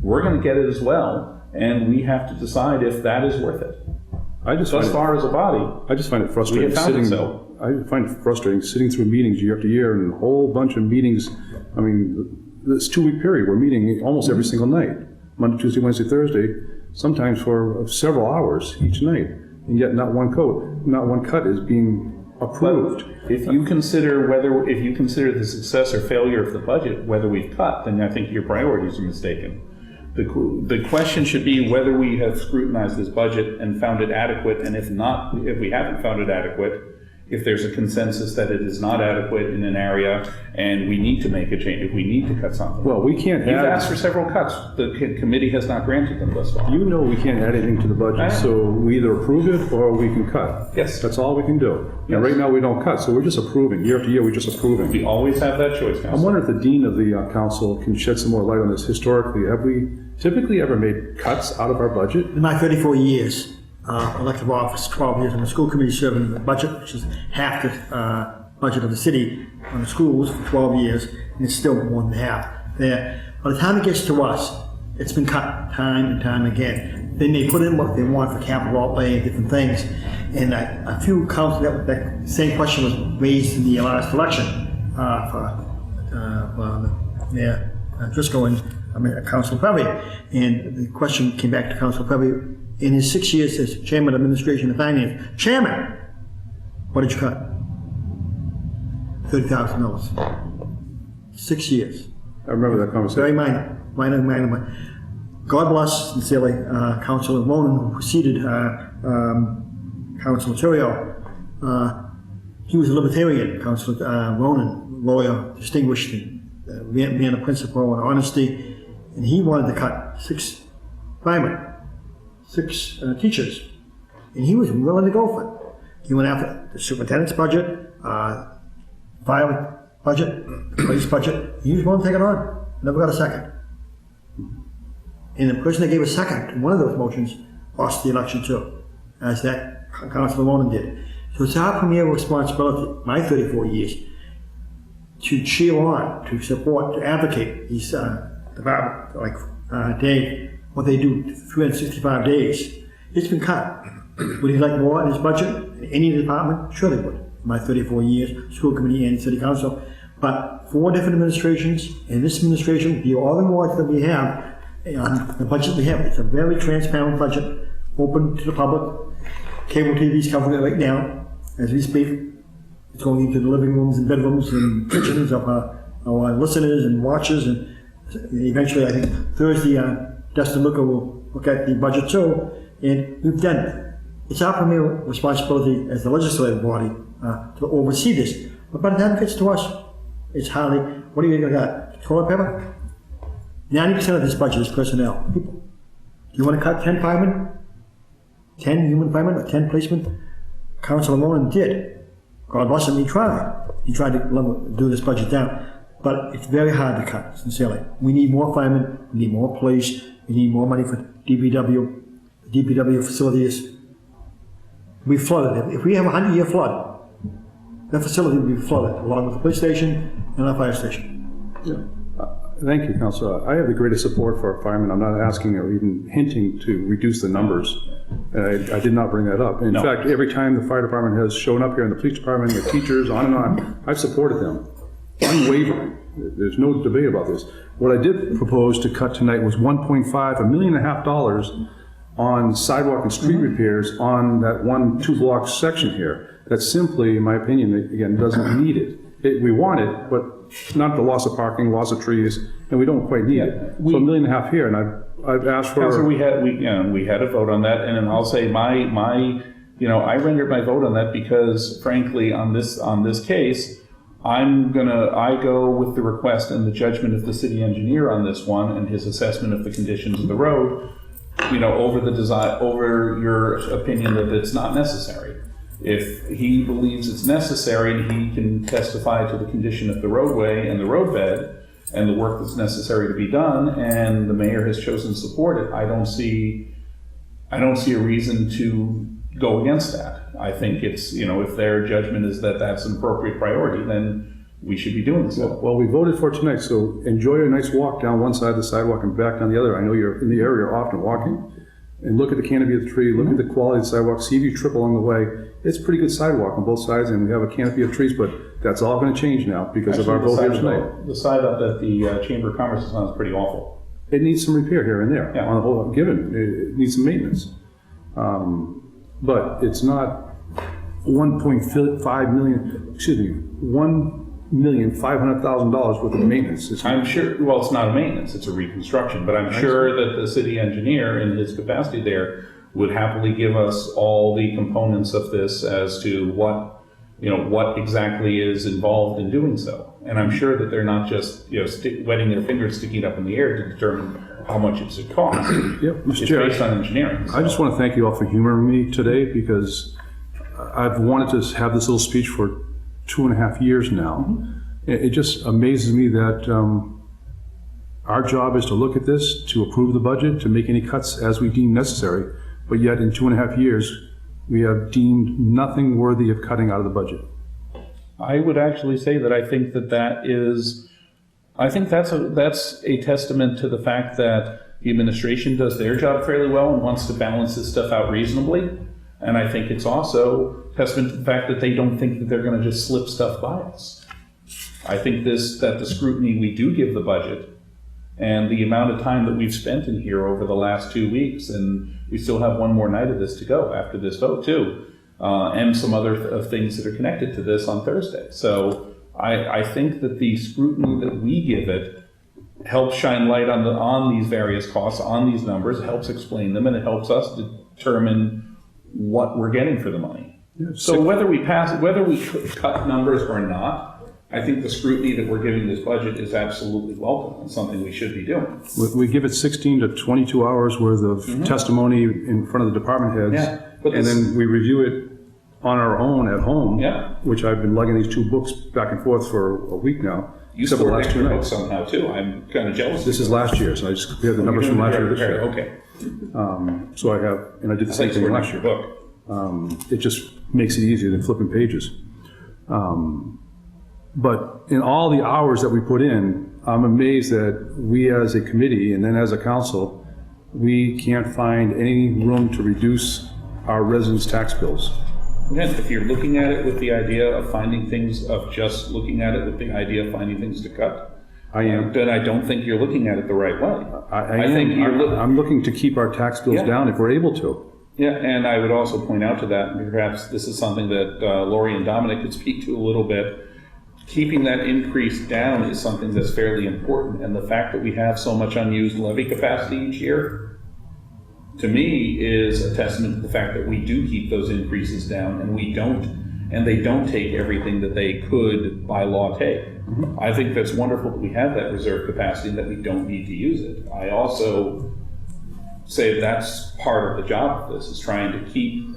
We're going to get it as well, and we have to decide if that is worth it. Thus far as a body, I just find it frustrating I find it frustrating sitting through meetings year after year and a whole bunch of meetings. I mean, this 2-week period, we're meeting almost every single night. Monday, Tuesday, Wednesday, Thursday, sometimes for several hours each night. And yet not one cut is being approved. If you consider the success or failure of the budget, whether we've cut, then I think your priorities are mistaken. The question should be whether we have scrutinized this budget and found it adequate, and if we haven't found it adequate, if there's a consensus that it is not adequate in an area and we need to make a change, if we need to cut something. Well, we can't You've add... asked for several cuts. The committee has not granted them thus far. You know we can't add anything to the budget, so we either approve it or we can cut. Yes. That's all we can do. Yes. And right now we don't cut, so we're just approving. Year after year, we're just approving. We always have that choice, Councilor. I'm wondering if the dean of the council can shed some more light on this. Historically, have we typically ever made cuts out of our budget? In my 34 years, elective office, 12 years on the school committee serving the budget, which is half the budget of the city on the schools for 12 years, and it's still more than half there. By the time it gets to us, it's been cut time and time again. Then they put in what they want for capital outlay and different things. And a few councils, that same question was raised in the last election for Mayor Driscoll and Councilor Prevey. And the question came back to Councilor Prevey in his 6 years as Chairman of Administration and Finance. Chairman, what did you cut? $30,000. 6 years. I remember that conversation. Very minor. God bless, sincerely, Councilor Ronan, who preceded Councilor Terrio. He was a libertarian, Councilor Ronan, lawyer, distinguished, man of principle and honesty, and he wanted to cut 6 firemen, 6 teachers, and he was willing to go for it. He went after the superintendent's budget, fire budget, police budget. He was willing to take it on. Never got a second. And the person that gave a second to one of those motions lost the election too, as that Councilor Ronan did. So it's our premier responsibility, my 34 years, to cheer on, to support, to advocate these departments like Dave, what they do 365 days. It's been cut. Would he like more in his budget in any department? Sure they would. In my 34 years, school committee and city council. But 4 different administrations, and this administration, the all the awards that we have, the budget we have, it's a very transparent budget, open to the public. Cable TV's covering it right now, as we speak. It's going into the living rooms and bedrooms and kitchens of our listeners and watchers, and eventually, I think Thursday, Dustin Luca will look at the budget too, and we've done it. It's our premier responsibility as the legislative body to oversee this. But by the time it gets to us, it's hardly, what are you going to got? Toilet paper? 90% of this budget is personnel, people. Do you want to cut 10 firemen? 10 human firemen or 10 policemen? Councilor Ronan did. God bless him, he tried. He tried to do this budget down. But it's very hard to cut, sincerely. We need more firemen, we need more police, we need more money for DPW. The DPW facilities. We flooded. If we have a 100-year flood, that facility will be flooded, along with the police station and our fire station. Yeah. Thank you, Councilor. I have the greatest support for our firemen. I'm not asking or even hinting to reduce the numbers. I did not bring that up. In fact, every time the fire department has shown up here, and the police department, the teachers, on and on, I've supported them. Unwavering. There's no debate about this. What I did propose to cut tonight was $1.5 million on sidewalk and street repairs on that 1-2 block section here. That simply, in my opinion, again, doesn't need it. We want it, but not the loss of parking, loss of trees, and we don't quite need it. So $1.5 million here, and I've asked for. Councilor, we had a vote on that, and I'll say I rendered my vote on that because, frankly, on this case, I go with the request and the judgment of the city engineer on this one and his assessment of the conditions of the road, over your opinion that it's not necessary. If he believes it's necessary and he can testify to the condition of the roadway and the roadbed and the work that's necessary to be done, and the mayor has chosen to support it, I don't see a reason to go against that. I think it's, if their judgment is that that's an appropriate priority, then we should be doing so. Well, we voted for it tonight, so enjoy a nice walk down one side of the sidewalk and back down the other. I know you're in the area often walking. And look at the canopy of the tree, look at the quality of the sidewalk, see if you trip along the way. It's a pretty good sidewalk on both sides, and we have a canopy of trees, but that's all going to change now because of our vote here tonight. The side up that the Chamber of Commerce is on is pretty awful. It needs some repair here and there. Yeah. On the whole, it needs some maintenance. But it's not $1.5 million, $1,500,000 worth of maintenance. I'm sure, well, it's not a maintenance, it's a reconstruction, but I'm sure that the city engineer in his capacity there would happily give us all the components of this as to what exactly is involved in doing so. And I'm sure that they're not just, wetting their fingers, sticking it up in the air to determine how much it's a cost. Yep, Mr. It's Chair, based on engineering. I just want to thank you all for humoring me today because I've wanted to have this little speech for 2.5 years now. It just amazes me that our job is to look at this, to approve the budget, to make any cuts as we deem necessary, but yet in 2.5 years, we have deemed nothing worthy of cutting out of the budget. I would actually say that I think that's a testament to the fact that the administration does their job fairly well and wants to balance this stuff out reasonably. And I think it's also testament to the fact that they don't think that they're going to just slip stuff by us. I think that the scrutiny we do give the budget and the amount of time that we've spent in here over the last 2 weeks, and we still have one more night of this to go after this vote too, and some other things that are connected to this on Thursday. So I think that the scrutiny that we give it helps shine light on these various costs, on these numbers, it helps explain them, and it helps us determine what we're getting for the money. So whether we cut numbers or not, I think the scrutiny that we're giving this budget is absolutely welcome and something we should be doing. We give it 16 to 22 hours worth of testimony in front of the department heads, and then we review it on our own at home, which I've been lugging these 2 books back and forth for a week now. You scored the last 2 nights somehow too. I'm kind of jealous. This is last year, so I just compared the numbers from last year to this year. Okay. So I have, and I did the same thing last year. It just makes it easier than flipping pages. But in all the hours that we put in, I'm amazed that we as a committee and then as a council, we can't find any room to reduce our residents' tax bills. Again, if you're looking at it with the idea of finding things, of just looking at it with the idea of finding things to cut, I am. Then I don't think you're looking at it the right way. I'm looking to keep our tax bills down if we're able to. Yeah, and I would also point out to that, and perhaps this is something that Lori and Dominic could speak to a little bit. Keeping that increase down is something that's fairly important, and the fact that we have so much unused levy capacity each year, to me, is a testament to the fact that we do keep those increases down, and they don't take everything that they could by law take. I think that's wonderful that we have that reserve capacity and that we don't need to use it. I also say that's part of the job of this, is trying to keep,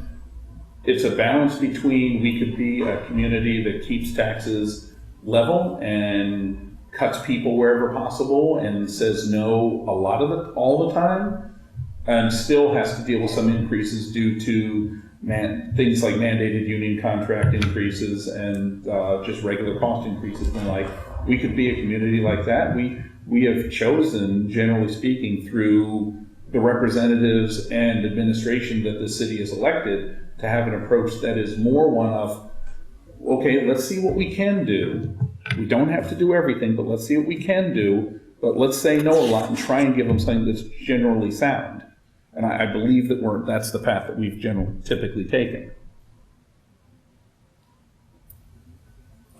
it's a balance between we could be a community that keeps taxes level and cuts people wherever possible and says no a lot of it all the time, and still has to deal with some increases due to things like mandated union contract increases and just regular cost increases and like. We could be a community like that. we have chosen, generally speaking, through the representatives and administration that the city has elected, to have an approach that is more one of, okay, let's see what we can do. We don't have to do everything, but let's see what we can do. But let's say no a lot and try and give them something that's generally sound. And I believe that that's the path that we've typically taken.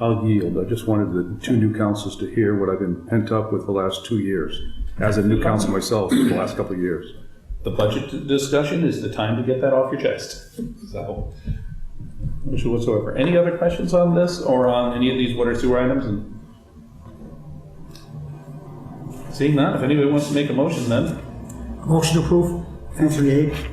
I'll yield. I just wanted the two new councils to hear what I've been pent up with the last 2 years, as a new council myself for the last couple of years. The budget discussion is the time to get that off your chest. So, no issue whatsoever. Any other questions on this or on any of these water sewer items? And seeing none, if anybody wants to make a motion then. Motion to approve, 338.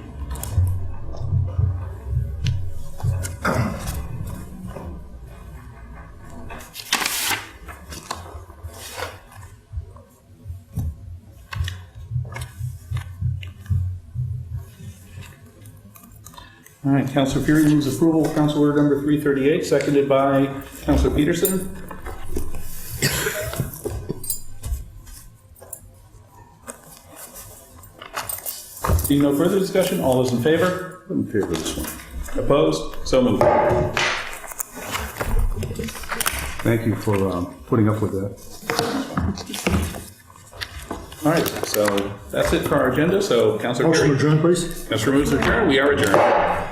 All right, Councilor Fury moves approval of Council Order number 338, seconded by Councilor Peterson. Seeing no further discussion, all those in favor? I'm in favor of this one. Opposed? So moved. Thank you for putting up with that. All right, so that's it for our agenda. So Councilor Motion to Fury. adjourn, please. Councilor moves to adjourn. We are adjourned.